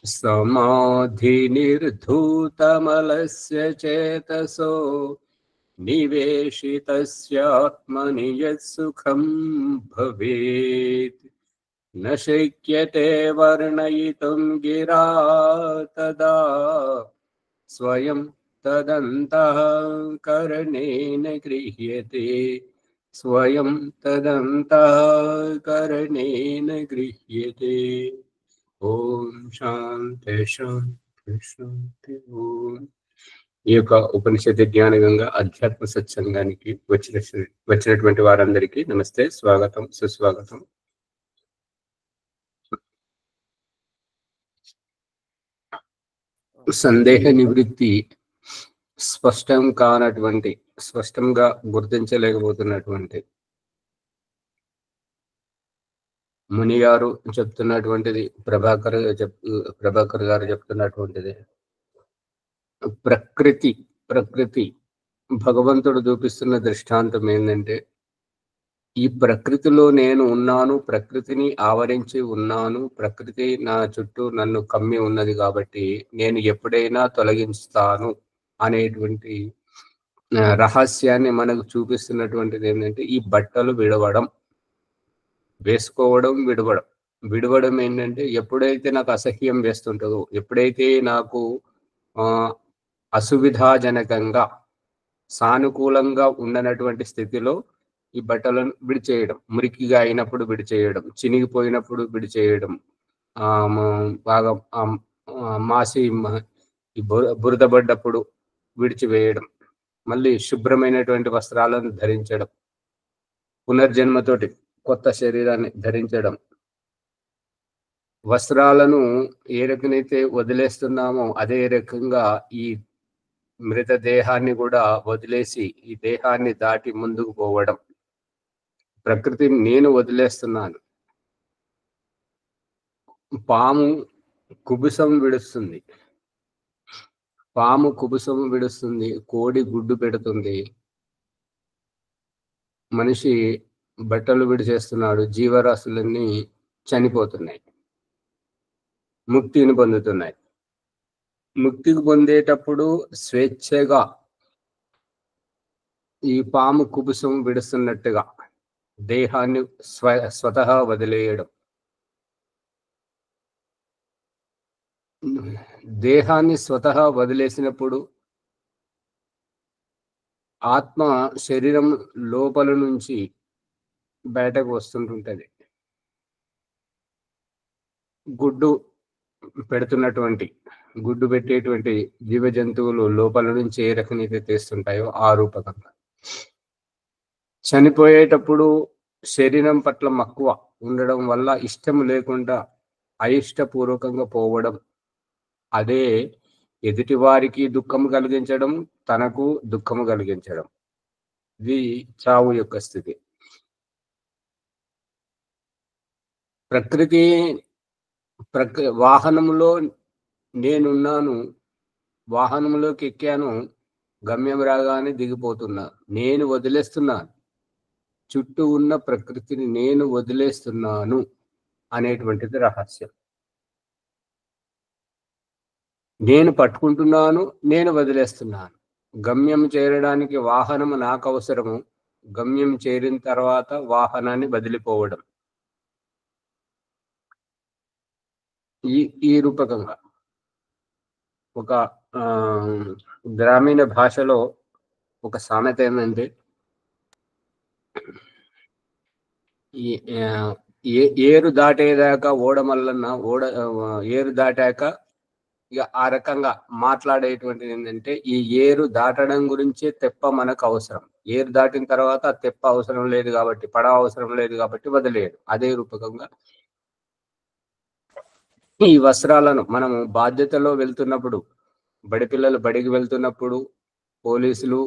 समाधिनिर्धूतमलस्य चेतसो निवेशितस्यात्मनि यत्सुखं भवेत् न शक्यते वर्णयितुं गिरा तदा स्वयं तदन्तःकरणेन गृह्यते स्वयं तदन्तःकरणेन गृह्यते। ఓం శాంతి శాంతి శాంతి ఓం. ఈ యొక్క ఉపనిషత్తు జ్ఞాన గంగా అధ్యాత్మ సత్సంగానికి వచ్చినటువంటి వారందరికీ నమస్తే, స్వాగతం, సుస్వాగతం. సందేహ నివృత్తి స్పష్టం కానటువంటి, స్పష్టంగా గుర్తించలేకపోతున్నటువంటి ముని గారు చెప్తున్నటువంటిది, ప్రభాకర్ గారు చెప్తున్నటువంటిది ప్రకృతి భగవంతుడు చూపిస్తున్న దృష్టాంతం ఏంటంటే, ఈ ప్రకృతిలో నేను ఉన్నాను, ప్రకృతిని ఆవరించి ఉన్నాను, ప్రకృతి నా చుట్టూ నన్ను కమ్మి ఉన్నది కాబట్టి నేను ఎప్పుడైనా తొలగిస్తాను అనేటువంటి రహస్యాన్ని మనకు చూపిస్తున్నటువంటిది ఏంటంటే, ఈ బట్టలు విడవడం, వేసుకోవడం, విడవడం ఏంటంటే, ఎప్పుడైతే నాకు అసహ్యం వేస్తుంటుందో, ఎప్పుడైతే నాకు అసువిధాజనకంగా సానుకూలంగా ఉండనటువంటి స్థితిలో ఈ బట్టలను విడిచేయడం, మురికిగా అయినప్పుడు విడిచేయడం, చినిగిపోయినప్పుడు విడిచేయడం, బాగా మాసి బురదపడ్డప్పుడు విడిచివేయడం, మళ్ళీ శుభ్రమైనటువంటి వస్త్రాలను ధరించడం, పునర్జన్మతోటి కొత్త శరీరాన్ని ధరించడం, వస్త్రాలను ఏ రకమైతే వదిలేస్తున్నామో అదే రకంగా ఈ మృతదేహాన్ని కూడా వదిలేసి ఈ దేహాన్ని దాటి ముందుకు పోవడం. ప్రకృతిని నేను వదిలేస్తున్నాను. పాము కుబుసం విడుస్తుంది, కోడి గుడ్డు పెడుతుంది, మనిషి బట్టలు విడిచేస్తున్నాడు, జీవరాశులన్నీ చనిపోతున్నాయి, ముక్తిని పొందుతున్నాయి. ముక్తికి పొందేటప్పుడు స్వేచ్ఛగా ఈ పాము కుబుసం విడుస్తున్నట్టుగా దేహాన్ని స్వతహా వదిలేయడం. దేహాన్ని స్వతహా వదిలేసినప్పుడు ఆత్మ శరీరం లోపల నుంచి బయటకు వస్తుంటుంటది. గుడ్డు పెట్టేటువంటి జీవ జంతువులు లోపల నుంచి ఏ రకమైతే తీస్తుంటాయో ఆ రూపకంగా చనిపోయేటప్పుడు శరీరం పట్ల మక్కువ ఉండడం వల్ల ఇష్టం లేకుండా అయిష్టపూర్వకంగా పోవడం, అదే ఎదుటి వారికి దుఃఖము కలిగించడం, తనకు దుఃఖము కలిగించడం. ఇది చావు యొక్క స్థితి. వాహనంలో నేనున్నాను, వాహనంలోకి ఎక్కాను, గమ్యం రాగానే దిగిపోతున్నా, నేను వదిలేస్తున్నాను, చుట్టూ ఉన్న ప్రకృతిని నేను వదిలేస్తున్నాను అనేటువంటిది రహస్యం. నేను పట్టుకుంటున్నాను, నేను వదిలేస్తున్నాను. గమ్యం చేరడానికి వాహనం నాకు అవసరము, గమ్యం చేరిన తర్వాత వాహనాన్ని వదిలిపోవడం. ఈ రూపకంగా ఒక గ్రామీణ భాషలో ఒక సామెత ఏంటంటే, ఏరు దాటేదాకా ఓడమల్లన్న ఏరు దాటాక ఇక ఆ రకంగా మాట్లాడేటువంటిది ఏంటంటే, ఈ ఏరు దాటడం గురించే తెప్ప మనకు అవసరం. ఏరు దాటిన తర్వాత తెప్ప అవసరం లేదు కాబట్టి, పడవ అవసరం లేదు కాబట్టి వదిలేయడు. అదే రూపకంగా ఈ వస్త్రాలను మనము బాధ్యతలో వెళ్తున్నప్పుడు, బడిపిల్లలు బడికి వెళ్తున్నప్పుడు, పోలీసులు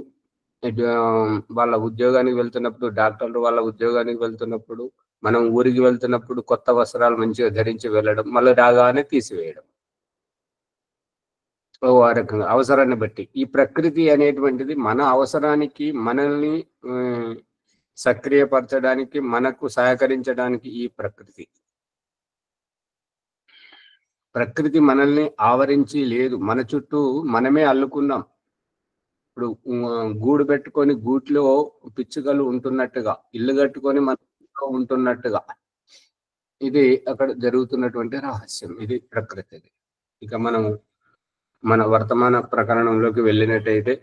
వాళ్ళ ఉద్యోగానికి వెళ్తున్నప్పుడు, డాక్టర్లు వాళ్ళ ఉద్యోగానికి వెళ్తున్నప్పుడు, మనం ఊరికి వెళ్తున్నప్పుడు కొత్త వస్త్రాలు మంచిగా ధరించి వెళ్ళడం, మళ్ళీ రాగానే తీసివేయడం. ఆ రకంగా అవసరాన్ని బట్టి ఈ ప్రకృతి అనేటువంటిది మన అవసరానికి, మనల్ని సక్రియపరచడానికి, మనకు సహకరించడానికి ఈ ప్రకృతి. ప్రకృతి మనల్ని ఆవరించి లేదు, మన చుట్టూ మనమే అల్లుకున్నాం. ఇప్పుడు గూడు పెట్టుకొని గూట్లో పిచ్చుకలు ఉంటున్నట్టుగా, ఇల్లు కట్టుకొని మన ఇంట్లో ఉంటున్నట్టుగా ఇది అక్కడ జరుగుతున్నటువంటి రహస్యం. ఇది ప్రకృతిది. ఇక మనం మన వర్తమాన ప్రకరణంలోకి వెళ్ళినట్టయితే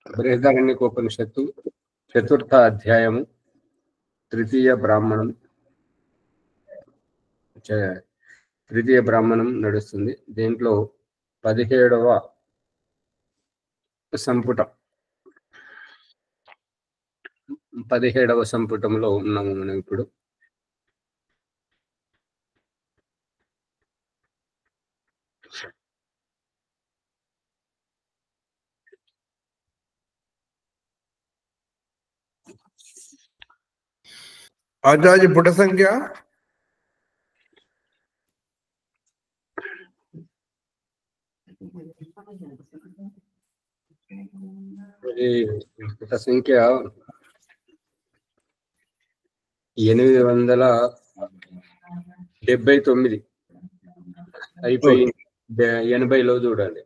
బృహదారణ్యకోపనిషత్తు 4వ అధ్యాయము 3వ బ్రాహ్మణం 3వ బ్రాహ్మణం నడుస్తుంది. దీంట్లో 17వ సంపుటం 17వ సంపుటంలో ఉన్నాము మనం ఇప్పుడు. ఆచార్య పుట సంఖ్య పుట సంఖ్య 879 అయిపోయింది. 80లో చూడండి.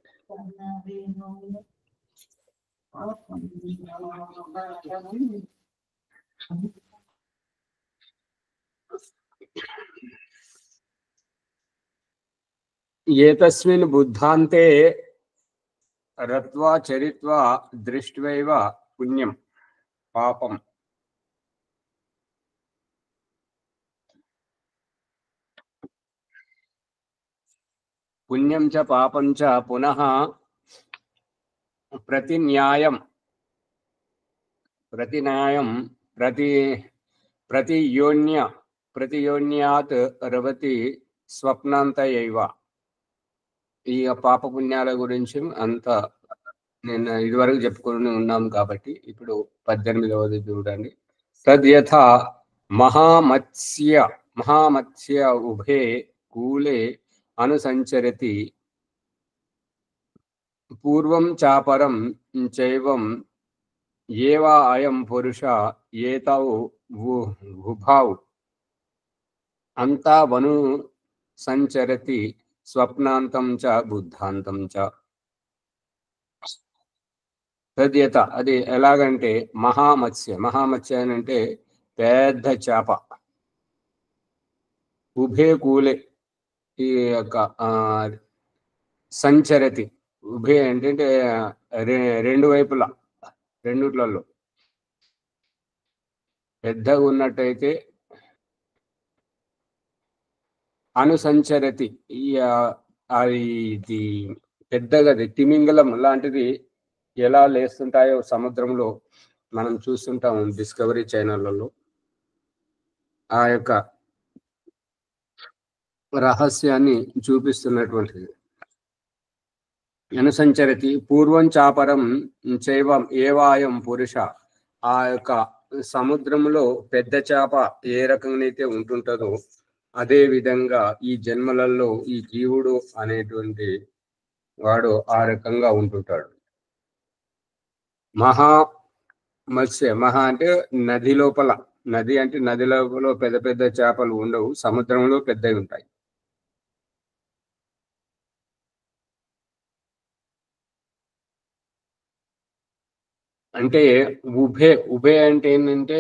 ఏతస్మిన్ బుద్ధాంతే రత్వా చరిత్వా దృష్ట్వైవ పుణ్యం పాపం పుణ్యం చ పాపం చ పునః ప్రతిన్యాయం ప్రతియోన్యాత్ రవతి స్వప్నాంతయైవ. ఈ పాప పుణ్యాల గురించి అంత నేను ఇదివరకు చెప్పుకొని ఉన్నాం కాబట్టి ఇప్పుడు 18వది చూడండి. తద్యథా మహామత్స్య ఉభే కూలే అనుసంచరతి పూర్వం చాపరం చైవం ఏవా అయం పురుష ఏతౌ ఉభౌ అంతా వను సంచరతి స్వప్నాంతం చ బుద్ధాంతం చ. తద్యత అది ఎలాగంటే మహామత్స్య అని అంటే పెద్ద చేప, ఉభే కూలే ఈ యొక్క సంచరతి, ఉభే అంటే రెండు వైపులా రెండుట్లలో పెద్దగా ఉన్నట్టయితే అనుసంచరతి ఇది పెద్దగది తిమింగలం లాంటిది ఎలా లేస్తుంటాయో సముద్రంలో మనం చూస్తుంటాం డిస్కవరీ ఛానళ్లలో. ఆ యొక్క రహస్యాన్ని చూపిస్తున్నటువంటిది. అనుసంచరతి పూర్వం చాపరం చైవం ఏవాయం పురుష. ఆ యొక్క సముద్రంలో పెద్ద చేప ఏ రకంగానైతే ఉంటుంటుందో అదే విధంగా ఈ జన్మలలో ఈ జీవుడు అనేటువంటి వాడు ఆ రకంగా ఉంటుంటాడు. మహా అంటే నది లోపల, నది అంటే నది లోపల పెద్ద పెద్ద చేపలు ఉండవు, సముద్రంలో పెద్దవి ఉంటాయి. అంటే ఉభే అంటే ఏంటంటే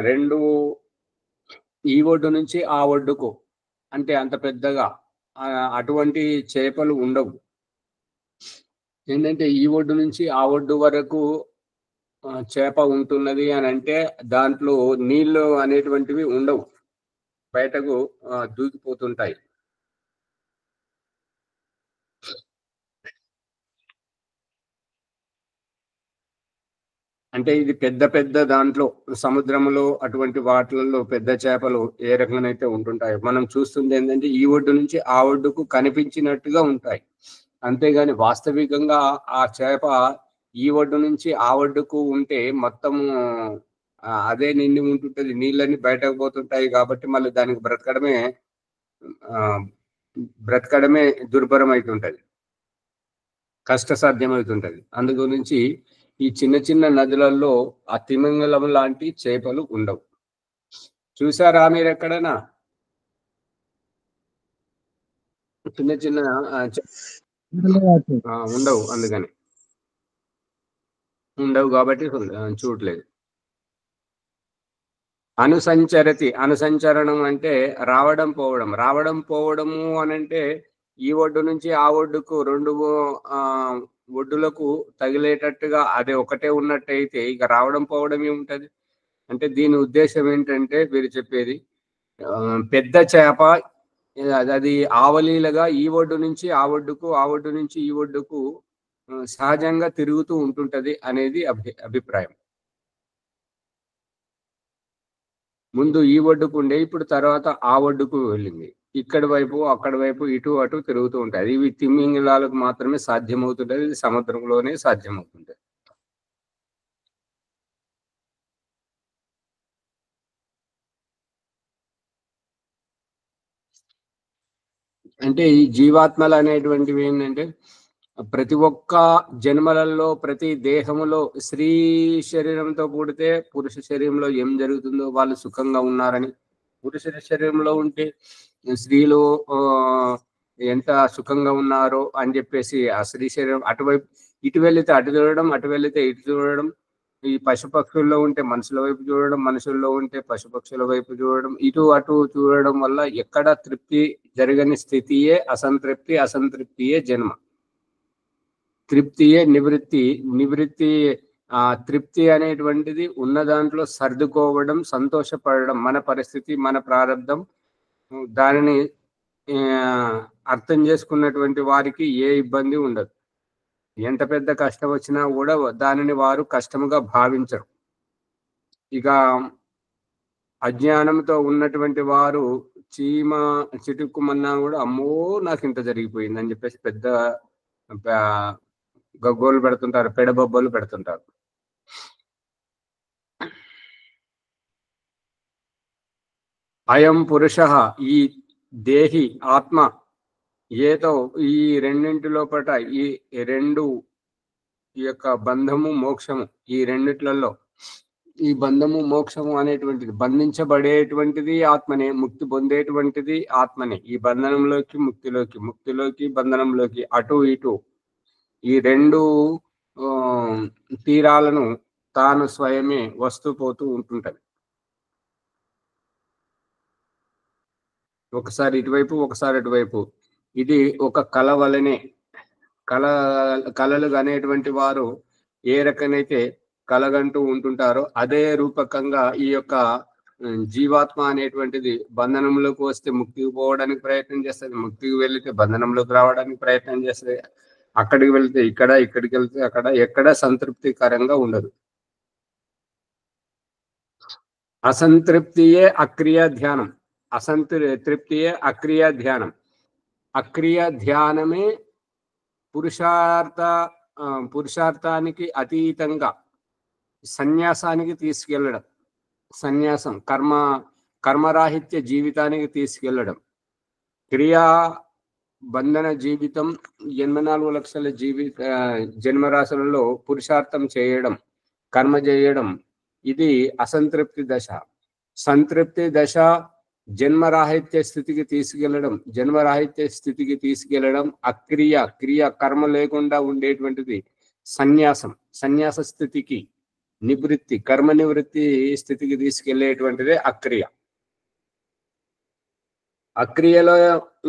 రెండు ఈ ఒడ్డు నుంచి ఆ ఒడ్డుకు, అంటే అంత పెద్దగా అటువంటి చేపలు ఉండవు. ఏంటంటే ఈ ఒడ్డు నుంచి ఆ ఒడ్డు వరకు చేప ఉంటున్నది అని అంటే దాంట్లో నీళ్లు అనేటువంటివి ఉండవు, బయటకు దూకిపోతుంటాయి. అంటే ఇది పెద్ద దాంట్లో సముద్రంలో అటువంటి వాటిలలో పెద్ద చేపలు ఏ రకంగానైతే ఉంటుంటాయో మనం చూస్తుంది ఏంటంటే ఈ ఒడ్డు నుంచి ఆ ఒడ్డుకు కనిపించినట్టుగా ఉంటాయి. అంతేగాని వాస్తవికంగా ఆ చేప ఈ ఒడ్డు నుంచి ఆ ఒడ్డుకు ఉంటే మొత్తము అదే నిండి ఉంటుంటది, నీళ్ళన్నీ బయటకు పోతుంటాయి. కాబట్టి మళ్ళీ దానికి బ్రతకడమే దుర్భరం అవుతుంటది, కష్టసాధ్యమవుతుంటది. అందు గురించి ఈ చిన్న చిన్న నదులలో ఆ తిమింగలం లాంటి చేపలు ఉండవు. చూసారా మీరు ఎక్కడైనా? చిన్న చిన్న ఉండవు, అందుకని ఉండవు కాబట్టి చూడలేదు. అనుసంచరతి, అనుసంచరణం అంటే రావడం పోవడం. రావడం పోవడము అనంటే ఈ ఒడ్డు నుంచి ఆ ఒడ్డుకు 2 ఒడ్డులకు తగిలేటట్టుగా అది ఒకటే ఉన్నట్టయితే ఇక రావడం పోవడం ఏముంటది? అంటే దీని ఉద్దేశ్యం ఏంటంటే వీరు చెప్పేది పెద్ద చేప అది ఆవలీలగా ఈ ఒడ్డు నుంచి ఆ ఒడ్డుకు, ఆ ఒడ్డు నుంచి ఈ ఒడ్డుకు సహజంగా తిరుగుతూ ఉంటుంటది అనేది అభిప్రాయం. ముందు ఈ ఒడ్డుకు ఉండే, ఇప్పుడు తర్వాత ఆ ఒడ్డుకు వెళ్ళింది. ఇక్కడి వైపు, అక్కడి వైపు, ఇటు అటు తిరుగుతూ ఉంటాయి. ఇవి తిమింగలాలకు మాత్రమే సాధ్యమవుతుంటది. ఇది సముద్రంలోనే సాధ్యమవుతుంటది. అంటే ఈ జీవాత్మలు అనేటువంటివి ఏంటంటే ప్రతి ఒక్క జన్మలలో, ప్రతి దేహములో స్త్రీ శరీరంతో కూడితే పురుష శరీరంలో ఏం జరుగుతుందో వాళ్ళు సుఖంగా ఉన్నారని, పురుష శరీరంలో ఉంటే స్త్రీలు ఎంత సుఖంగా ఉన్నారో అని చెప్పేసి ఆ స్త్రీ శరీరం అటువైపు ఇటు వెళితే అటు చూడడం, అటు వెళితే ఇటు చూడడం, ఈ పశుపక్షుల్లో ఉంటే మనుషుల వైపు చూడడం, మనుషుల్లో ఉంటే పశుపక్షుల వైపు చూడడం, ఇటు అటు చూడడం వల్ల ఎక్కడ తృప్తి జరగని స్థితియే అసంతృప్తి, అసంతృప్తియే జన్మ. తృప్తియే నివృత్తి, నివృత్తి తృప్తి అనేటువంటిది ఉన్న దాంట్లో సర్దుకోవడం, సంతోషపడడం. మన పరిస్థితి, మన ప్రారంధం, దానిని అర్థం చేసుకున్నటువంటి వారికి ఏ ఇబ్బంది ఉండదు. ఎంత పెద్ద కష్టం వచ్చినా కూడా దానిని వారు కష్టముగా భావించరు. ఇక అజ్ఞానంతో ఉన్నటువంటి వారు చీమ చిటుక్కుమన్నా కూడా అమ్మో నాకు ఇంత జరిగిపోయింది అని చెప్పేసి పెద్ద గగ్గోలు పెడుతుంటారు, పెడబొబ్బలు పెడుతుంటారు. అయం పురుష, ఈ దేహి ఆత్మ, ఏదో ఈ రెండింటి లోపట ఈ రెండు యొక్క బంధము మోక్షము, ఈ రెండిట్లలో ఈ బంధము మోక్షము అనేటువంటిది బంధించబడేటువంటిది ఆత్మనే, ముక్తి పొందేటువంటిది ఆత్మనే. ఈ బంధనంలోకి ముక్తిలోకి, ముక్తిలోకి బంధనంలోకి, అటు ఇటు ఈ రెండు తీరాలను తాను స్వయమే వస్తూ పోతూ ఉంటుంటది. ఒకసారి ఇటువైపు, ఒకసారి అటువైపు. ఇది ఒక కళ వలనే. కళలు అనేటువంటి వారు ఏ రకమైతే కలగంటూ ఉంటుంటారో అదే రూపకంగా ఈ యొక్క జీవాత్మ అనేటువంటిది బంధనంలోకి వస్తే ముక్తికి పోవడానికి ప్రయత్నం చేస్తుంది, ముక్తికి వెళితే బంధనంలోకి రావడానికి ప్రయత్నం చేస్తుంది, అక్కడికి వెళ్తే ఇక్కడ, ఇక్కడికి వెళ్తే అక్కడ, ఎక్కడ సంతృప్తికరంగా ఉండదు. అసంతృప్తియే అక్రియ ధ్యానం, అసంతృప్తియే అక్రియ ధ్యానం. అక్రియ ధ్యానమే పురుషార్థానికి అతీతంగా సన్యాసానికి తీసుకెళ్ళడం. సన్యాసం కర్మరాహిత్య జీవితానికి తీసుకెళ్ళడం. క్రియా బంధన జీవితం 84 లక్షల జన్మరాశులలో పురుషార్థం చేయడం, కర్మ చేయడం, ఇది అసంతృప్తి దశ. సంతృప్తి దశ జన్మరాహిత్య స్థితికి తీసుకెళ్ళడం, జన్మరాహిత్య స్థితికి తీసుకెళ్ళడం. క్రియ కర్మ లేకుండా ఉండేటువంటిది సన్యాసం, సన్యాస స్థితికి, నివృత్తి, కర్మ నివృత్తి స్థితికి తీసుకెళ్లేటువంటిదే అక్రియ. అక్రియలో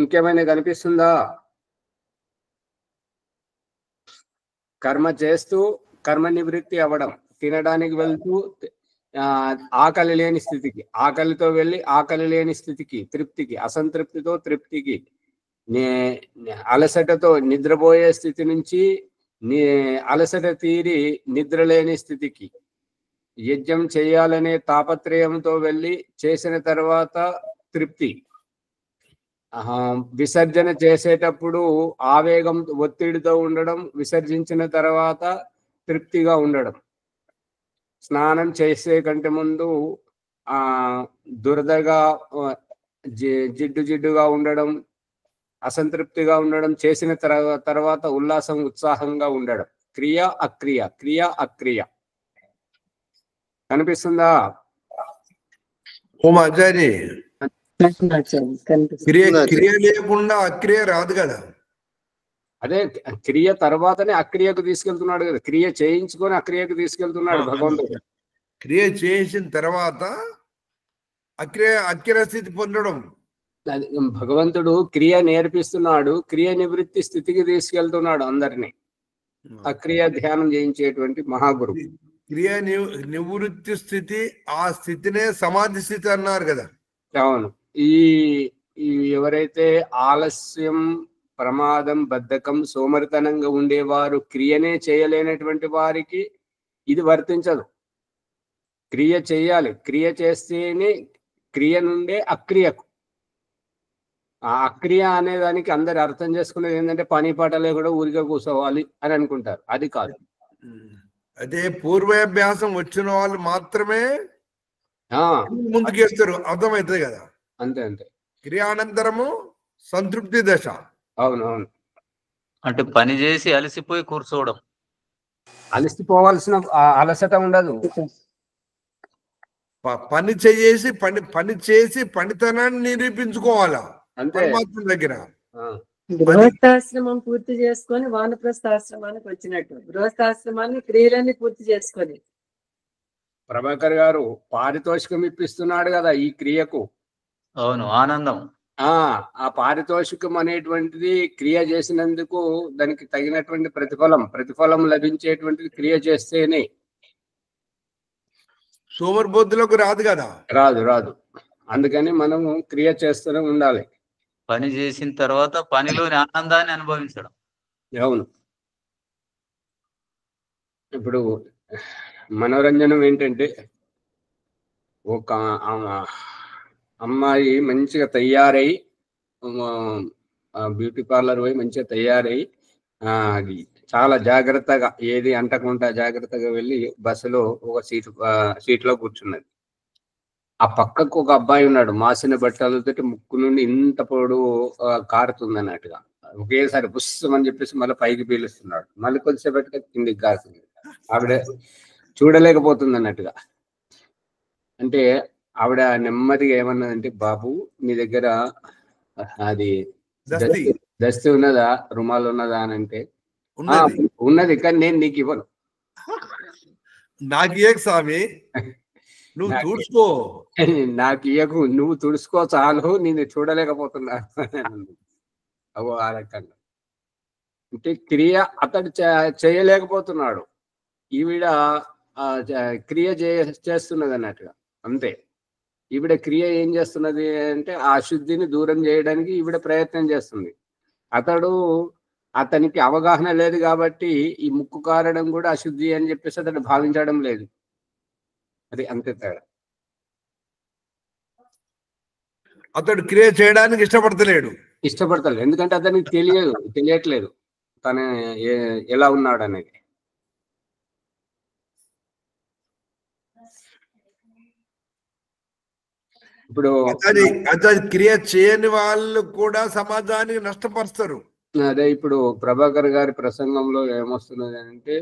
ఇంకేమైనా కనిపిస్తుందా? కర్మ చేస్తూ కర్మ నివృత్తి అవ్వడం, తినడానికి వెళ్తూ ఆకలి లేని స్థితికి, ఆకలితో వెళ్ళి ఆకలి లేని స్థితికి, తృప్తికి, అసంతృప్తితో తృప్తికి, అలసటతో నిద్రపోయే స్థితి నుంచి అలసట తీరి నిద్ర లేని స్థితికి, యజ్ఞం చేయాలనే తాపత్రయంతో వెళ్ళి చేసిన తర్వాత తృప్తి, విసర్జన చేసేటప్పుడు ఆవేగం ఒత్తిడితో ఉండడం, విసర్జించిన తర్వాత తృప్తిగా ఉండడం, స్నానం చేసే కంటే ముందు దురదగా జిడ్డుగా ఉండడం, అసంతృప్తిగా ఉండడం, చేసిన తర్వాత ఉల్లాసం ఉత్సాహంగా ఉండడం. క్రియ అక్రియ, క్రియ అక్రియ. కనిపిస్తుందా? ఓం ఆచార్య క్రియ కనిపిస్తుంది. క్రియ లేకుండా అక్రియ రాదు కదా. అదే క్రియ తర్వాతనే అక్రియకు తీసుకెళ్తున్నాడు కదా, క్రియ చేయించుకొని అక్రియకు తీసుకెళ్తున్నాడు భగవంతుడు. క్రియ చేసిన తర్వాత అక్రియ స్థితి పొందడం. అది భగవంతుడు క్రియ నేర్పిస్తున్నాడు, క్రియ నివృత్తి స్థితికి తీసుకెళ్తున్నాడు అందరినీ. అక్రియ ధ్యానం చేయించేటువంటి మహాగురు. క్రియ నివృత్తి స్థితి, ఆ స్థితినే సమాధి స్థితి అన్నారు కదా. అవును. ఈ ఎవరైతే ఆలస్యం, ప్రమాదం, బద్ధకం, సోమరితనంగా ఉండేవారు క్రియనే చేయలేనటువంటి వారికి ఇది వర్తించదు. క్రియ చేయాలి, క్రియ చేస్తేనే క్రియ నుండే అక్రియకు. ఆ అక్రియ అనే దానికి అందరు అర్థం చేసుకునేది ఏంటంటే పని పాటలే కూడా ఊరిగా కూర్చోవాలి అని అనుకుంటారు. అది కాదు. అదే పూర్వాభ్యాసం వచ్చిన వాళ్ళు మాత్రమే ముందుకేస్తారు, అర్థమవుతుంది కదా. అంతే అంతే. క్రియానంతరము సంతృప్తి దశ. అవును అవును. అంటే పని చేసి అలసిపోయి కూర్చోవడం. అలసిపోవాల్సిన అలసట ఉండదు. పని చేసి పనితనాన్ని నిరూపించుకోవాలా అంతే. పరమాత్మ దగ్గర. గృహస్థాశ్రమం పూర్తి చేసుకొని వానప్రస్థాశ్రమానికి వచ్చినట్టు, గృహస్థాశ్రమాన్ని క్రియలన్నీ పూర్తి చేసుకొని. ప్రభాకర్ గారు పారితోషికం ఇప్పిస్తున్నాడు కదా ఈ క్రియకు. అవును, ఆనందం. ఆ పారితోషికం అనేటువంటిది క్రియ చేసినందుకు దానికి తగినటువంటి ప్రతిఫలం లభించేటువంటిది క్రియ చేస్తేనే. సోమరిబొద్దులకు రాదు కదా. రాదు. అందుకని మనము క్రియ చేస్తూనే ఉండాలి. పని చేసిన తర్వాత పనిలోని ఆనందాన్ని అనుభవించడం. అవును. ఇప్పుడు మనోరంజనం ఏంటంటే, ఒక అమ్మాయి మంచిగా తయారై బ్యూటీ పార్లర్ పోయి మంచిగా తయారై చాలా జాగ్రత్తగా ఏది అంటకుండా జాగ్రత్తగా వెళ్ళి బస్సులో ఒక సీట్లో కూర్చున్నది. ఆ పక్కకు ఒక అబ్బాయి ఉన్నాడు, మాసిన బట్టలతో ముక్కు నుండి ఇంత పొడు కారుతుంది అన్నట్టుగా. ఒకేసారి బుస్సమని చెప్పేసి మళ్ళీ పైకి పీలుస్తున్నాడు, మళ్ళీ కొద్దిసేపటిగా కిందికి కారుతుంది. ఆవిడ చూడలేకపోతుంది అన్నట్టుగా. అంటే ఆవిడ నెమ్మదిగా ఏమన్నదంటే, బాబు నీ దగ్గర అది దస్తి ఉన్నదా, రుమాలు ఉన్నదా అని అంటే, ఉన్నది కానీ నేను నీకు ఇవ్వను. నాకు ఇయ్యకు స్వామి, నువ్వు తుడుచుకో. నాకు ఇయ్యకు, నువ్వు తుడుచుకో చాలు, నేను చూడలేకపోతున్నా. ఆ రకంగా అంటే క్రియ అతడు చేయలేకపోతున్నాడు, ఈవిడ క్రియ చేస్తున్నది అన్నట్టుగా. అంతే. ఈవిడ క్రియ ఏం చేస్తున్నది అంటే ఆ అశుద్ధిని దూరం చేయడానికి ఈవిడ ప్రయత్నం చేస్తుంది. అతనికి అవగాహన లేదు కాబట్టి ఈ ముక్కు కారడం కూడా అశుద్ధి అని చెప్పేసి అతడు భావించడం లేదు. అది అంతే తేడా. అతడు క్రియ చేయడానికి ఇష్టపడతలేడు. ఎందుకంటే అతనికి తెలియట్లేదు తను ఎలా ఉన్నాడు అనేది. ఇప్పుడు అతడి క్రియ చేయని వాళ్ళు కూడా సమాజానికి నష్టపరుస్తారు. అదే ఇప్పుడు ప్రభాకర్ గారి ప్రసంగంలో ఏమొస్తున్నది అంటే,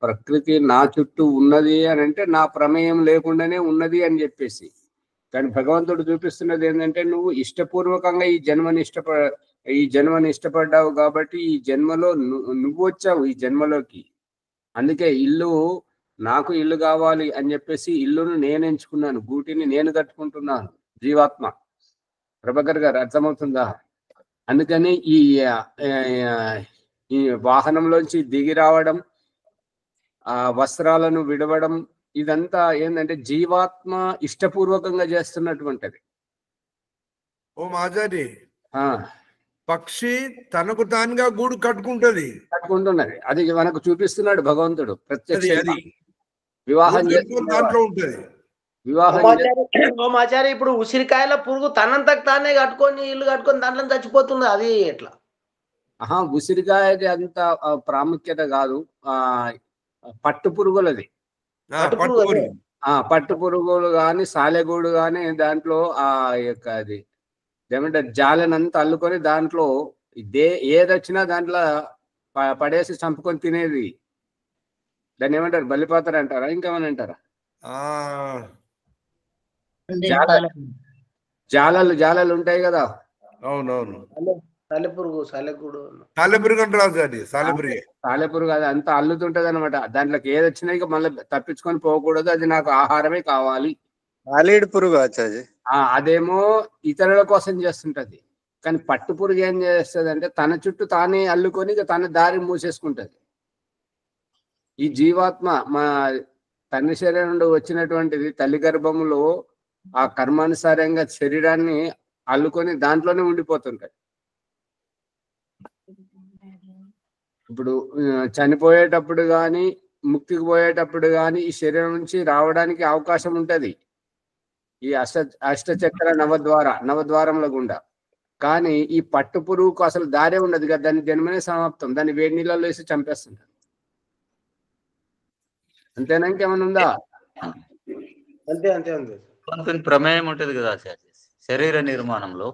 ప్రకృతి నా చుట్టూ ఉన్నది అని అంటే నా ప్రమేయం లేకుండానే ఉన్నది అని చెప్పేసి. కానీ భగవంతుడు చూపిస్తున్నది ఏంటంటే, నువ్వు ఇష్టపూర్వకంగా ఈ జన్మని ఇష్టపడ్డావు కాబట్టి ఈ జన్మలో నువ్వు వచ్చావు ఈ జన్మలోకి. అందుకే నాకు ఇల్లు కావాలి అని చెప్పేసి ఇల్లును నేను ఎంచుకున్నాను, గూటిని నేను కట్టుకుంటున్నాను, జీవాత్మ. ప్రభాకర్ గారు అర్థమవుతుందా? అందుకని ఈ వాహనంలోంచి దిగి రావడం, ఆ వస్త్రాలను విడవడం, ఇదంతా ఏంటంటే జీవాత్మ ఇష్టపూర్వకంగా చేస్తున్నటువంటిది. ఓ మాజారి, పక్షి తనకు తానుగా గూడు కట్టుకుంటున్నది. అది మనకు చూపిస్తున్నాడు భగవంతుడు ప్రత్యక్షంగా. వివాహం దాంట్లో ఉంటది. ఆచార్య, ఇప్పుడు ఉసిరికాయల పురుగు తనంతకు తానే కట్టుకొని ఇల్లు కట్టుకొని దాంట్లో చచ్చిపోతుంది, అది ఎట్లా? ఉసిరికాయది అంత ప్రాముఖ్యత కాదు, పట్టు పురుగులది. పట్టు పురుగులు కానీ సాలెగూడు కానీ దాంట్లో అది ఏమంటారు, జాలనంతా అల్లుకొని దాంట్లో ఏదొచ్చినా దాంట్లో పడేసి చంపుకొని తినేది. దాన్ని ఏమంటారు, బలిపాత్ర అంటారా, ఇంకేమని అంటారా? జాలలు ఉంటాయి కదా. అవునవును. సాలెపురుగు సాలెకుడు సాలెపురుగు అంటారు ఆచార్య, సాలెపురుగే. సాలెపురుగు అది అంతా అల్లుతుంటది అనమాట. దాంట్లోకి ఏది వచ్చినా ఇక మళ్ళీ తప్పించుకొని పోకూడదు, అది నాకు ఆహారమే కావాలి. ఆలీడ్ పురుగు ఆచార్య. అదేమో ఇతరుల కోసం చేస్తుంటది. కానీ పట్టు పురుగు ఏం చేస్తుంది అంటే తన చుట్టూ తానే అల్లుకొని ఇక తన దారి మూసేసుకుంటది. ఈ జీవాత్మ మా తండ్రి శరీరం నుండి వచ్చినటువంటిది తల్లి గర్భంలో ఆ కర్మానుసారంగా శరీరాన్ని అల్లుకొని దాంట్లోనే ఉండిపోతుంటది. ఇప్పుడు చనిపోయేటప్పుడు కానీ ముక్తికి పోయేటప్పుడు కానీ ఈ శరీరం నుంచి రావడానికి అవకాశం ఉంటది, ఈ అష్టచక్ర నవద్వారముల గుండా. కానీ ఈ పట్టు పురుగుకు అసలు దారే ఉండదు కదా, దాని జన్మనే సమాప్తం. దాన్ని వేడి నీళ్ళలో వేసి చంపేస్తుంటారు. అంతేనా, ఇంకేమైనా ఉందా? అంతే అంతే అంతే. కొంత ప్రమేయం ఉంటది కదా ఆచార్య శరీర నిర్మాణంలో.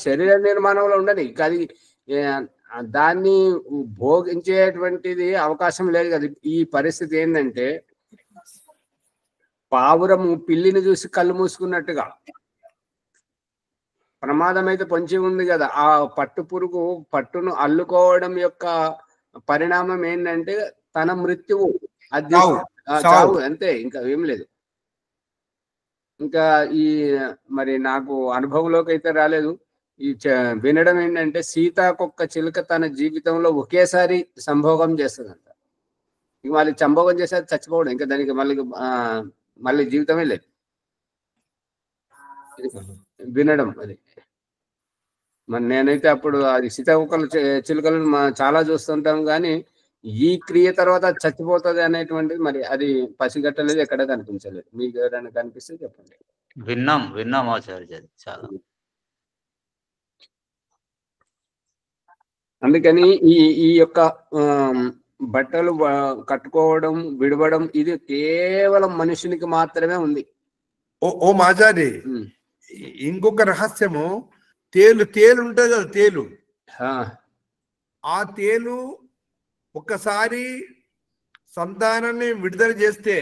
శరీర నిర్మాణంలో ఉండదు ఇక అది దాన్ని భోగించేటువంటిది అవకాశం లేదు కదా. ఈ పరిస్థితి ఏంటంటే పావురము పిల్లిని చూసి కళ్ళు మూసుకున్నట్టుగా ప్రమాదం అయితే పొంచి ఉంది కదా. ఆ పట్టు పురుగు పట్టును అల్లుకోవడం యొక్క పరిణామం ఏంటంటే తన మృత్యువు, అది చావు, అంతే, ఇంకా ఏం లేదు. ఇంకా ఈ మరి నాకు అనుభవంలోకి అయితే రాలేదు. ఈ వినడం ఏంటంటే సీతాకొక్క చిలుక తన జీవితంలో ఒకేసారి సంభోగం చేస్తుందంట. ఇక మళ్ళీ సంభోగం చేస్తే చచ్చిపోవడం, ఇంకా దానికి మళ్ళీ జీవితమే లేదు. వినడం అది. మరి నేనైతే అప్పుడు అది సీతాకొక్కల చిలుకలను చాలా చూస్తుంటాం, కానీ ఈ క్రియ తర్వాత చచ్చిపోతుంది అనేటువంటిది మరి అది పసిగట్టలేదు, ఎక్కడ కనిపించలేదు. మీకు ఎవరైనా కనిపిస్తే చెప్పండి. విన్నాం ఆచార్య చాలా. అందుకని ఈ యొక్క బట్టలు కట్టుకోవడం విడవడం ఇది కేవలం మనుషునికి మాత్రమే ఉంది. ఓ మాచారి, ఇంకొక రహస్యము, తేలు ఉంటుంది కదా, తేలు. ఆ తేలు ఒక్కసారి సంతానాన్ని విడుదల చేస్తే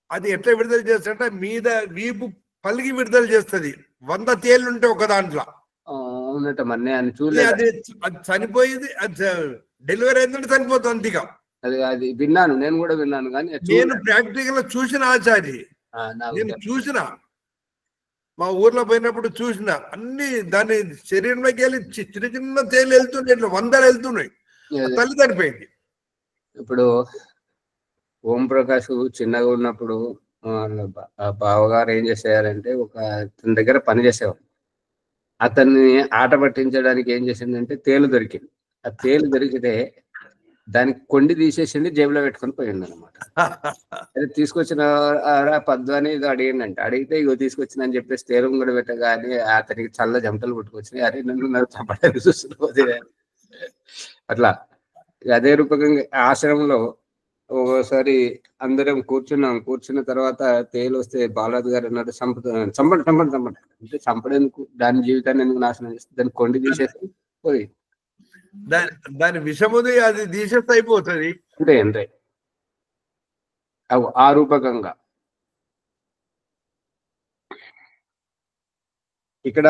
అది ఎట్లా విడుదల చేస్తే అంటే మీద వీపు పలిగి విడుదల చేస్తుంది. 100 తేళ్ళు ఉంటే ఒక దాంట్లో అది చనిపోయేది, డెలివరీ అయిందంటే చనిపోతుంది అంతగా. అది విన్నాను, నేను కూడా విన్నాను, కానీ నేను ప్రాక్టికల్ చూసిన ఆచారి, నేను చూసిన మా ఊర్లో పోయినప్పుడు చూసిన అన్ని దాని శరీరంలోకి వెళ్ళి చిన్న చిన్న తేలు వెళ్తున్నాయి, 100 వెళ్తున్నాయి, తల్లి చనిపోయింది. ఇప్పుడు ఓం ప్రకాష్ చిన్నగా ఉన్నప్పుడు బావగారు ఏం చేసేయారంటే తన దగ్గర పని చేసేవారు. అతన్ని ఆట పట్టించడానికి ఏం చేసిందంటే తేలు దొరికింది. ఆ తేలు దొరికితే దానికి కొండి తీసేసింది, జేబులో పెట్టుకొని పోయింది అనమాట. అదే తీసుకొచ్చిన పద్దు అని ఇది అడిగిందంట. అడిగితే ఇగో తీసుకొచ్చిన అని చెప్పేసి తేలు కూడా పెట్టగానే అతనికి చల్ల జమటలు పుట్టుకొచ్చినాయి. అరే నన్ను చంపడానికి చూస్తున్నా అట్లా. అదే రూపకంగా ఆశ్రమంలో ఒకసారి అందరం కూర్చున్న తర్వాత తేలు వస్తే బాలాజీ గారు అన్నారు, చంపండి అంటే చంపడేందుకు, దాని జీవితాన్ని ఎందుకు నాశనం చేస్తే దాన్ని కొండి తీసేసి పోయి దాని విషముది అది తీసేస్తే అయిపోతుంది. అంతే ఆ రూపకంగా ఇక్కడ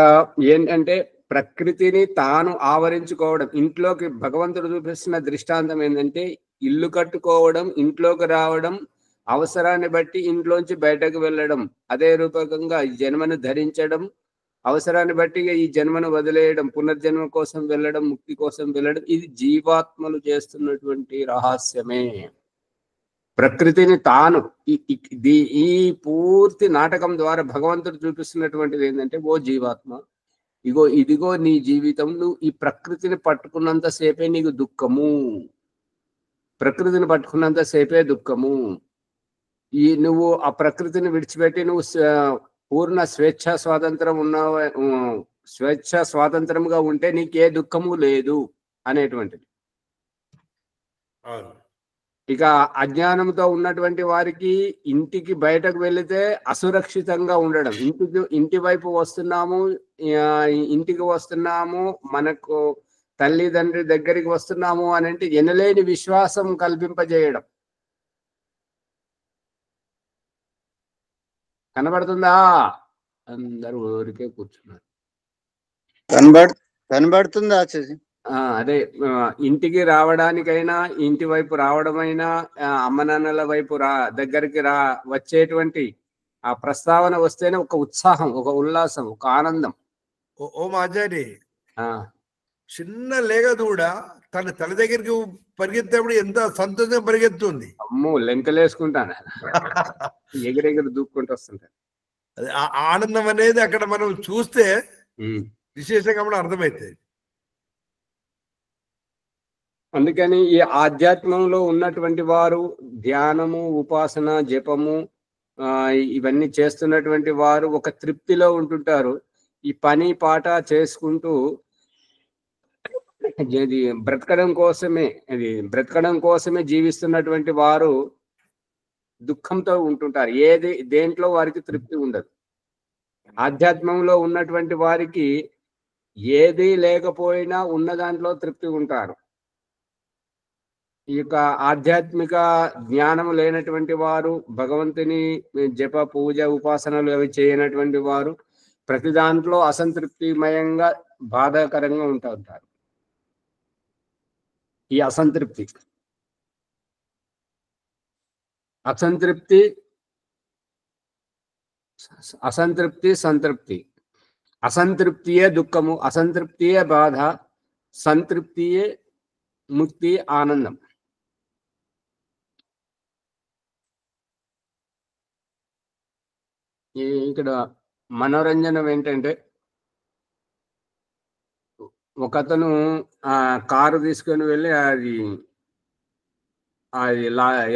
ఏంటంటే ప్రకృతిని తాను ఆవరించుకోవడం. ఇంట్లోకి భగవంతుడు చూపిస్తున్న దృష్టాంతం ఏంటంటే ఇల్లు కట్టుకోవడం, ఇంట్లోకి రావడం, అవసరాన్ని బట్టి ఇంట్లోంచి బయటకు వెళ్ళడం. అదే రూపకంగా ఈ జన్మను ధరించడం, అవసరాన్ని బట్టి ఈ జన్మను వదిలేయడం, పునర్జన్మ కోసం వెళ్ళడం, ముక్తి కోసం వెళ్ళడం. ఇది జీవాత్మలు చేస్తున్నటువంటి రహస్యమే. ప్రకృతిని తాను ఈ పూర్తి నాటకం ద్వారా భగవంతుడు చూపిస్తున్నటువంటిది ఏంటంటే, ఓ జీవాత్మ, ఇదిగో నీ జీవితం, నువ్వు ఈ ప్రకృతిని పట్టుకున్నంత సేపే నీకు దుఃఖము, ప్రకృతిని పట్టుకున్నంత సేపే దుఃఖము. నువ్వు ఆ ప్రకృతిని విడిచిపెట్టి నువ్వు పూర్ణ స్వేచ్ఛా స్వాతంత్రంగా ఉంటే నీకే దుఃఖము లేదు అనేటువంటిది. ఇక అజ్ఞానంతో ఉన్నటువంటి వారికి ఇంటికి బయటకు వెళితే అసురక్షితంగా ఉండడం, ఇంటి వైపు వస్తున్నాము, ఇంటికి వస్తున్నాము, మనకు తల్లిదండ్రి దగ్గరికి వస్తున్నాము అని అంటే ఎనలేని విశ్వాసం కల్పింపజేయడం. కనబడుతుందా? అందరూ ఊరికే కూర్చున్నారు. కనబడుతుందా ఆచార్య? అదే ఇంటికి రావడానికైనా, ఇంటి వైపు రావడమైనా, అమ్మ నాన్నల వైపు దగ్గరికి వచ్చేటువంటి ఆ ప్రస్తావన వస్తేనే ఒక ఉత్సాహం, ఒక ఉల్లాసం, ఒక ఆనందం. ఓ మాచారి, చిన్న లేగ దూడ తన తల దగ్గరికి పరిగెత్తేప్పుడు ఎంత సంతోషంగా పరిగెత్తుంది. అమ్మో, లెంకలేసుకుంటాను, ఎగిరెగిరి దూక్కుంటూ వస్తుంటాను. ఆనందం అనేది అక్కడ మనం చూస్తే విశేషంగా కూడా అర్థమవుతుంది. అందుకని ఈ ఆధ్యాత్మంలో ఉన్నటువంటి వారు ధ్యానము, ఉపాసన, జపము ఇవన్నీ చేస్తున్నటువంటి వారు ఒక తృప్తిలో ఉంటుంటారు. ఈ పని పాట చేసుకుంటూ బ్రతకడం కోసమే జీవిస్తున్నటువంటి వారు దుఃఖంతో ఉంటుంటారు. దేంట్లో వారికి తృప్తి ఉండదు. ఆధ్యాత్మంలో ఉన్నటువంటి వారికి ఏది లేకపోయినా ఉన్న దాంట్లో తృప్తి ఉంటారు. ఈ యొక్క ఆధ్యాత్మిక జ్ఞానం లేనటువంటి వారు, భగవంతుని జప, పూజ, ఉపాసనలు అవి చేయనటువంటి వారు ప్రతి దాంట్లో అసంతృప్తిమయంగా, బాధాకరంగా ఉంటుంటారు. ఈ అసంతృప్తి సంతృప్తి. అసంతృప్తియే దుఃఖము, అసంతృప్తియే బాధ, సంతృప్తియే ముక్తి, ఆనందం. ఇక్కడ మనోరంజనం ఏంటంటే, ఒకతను కారు తీసుకొని వెళ్ళి అది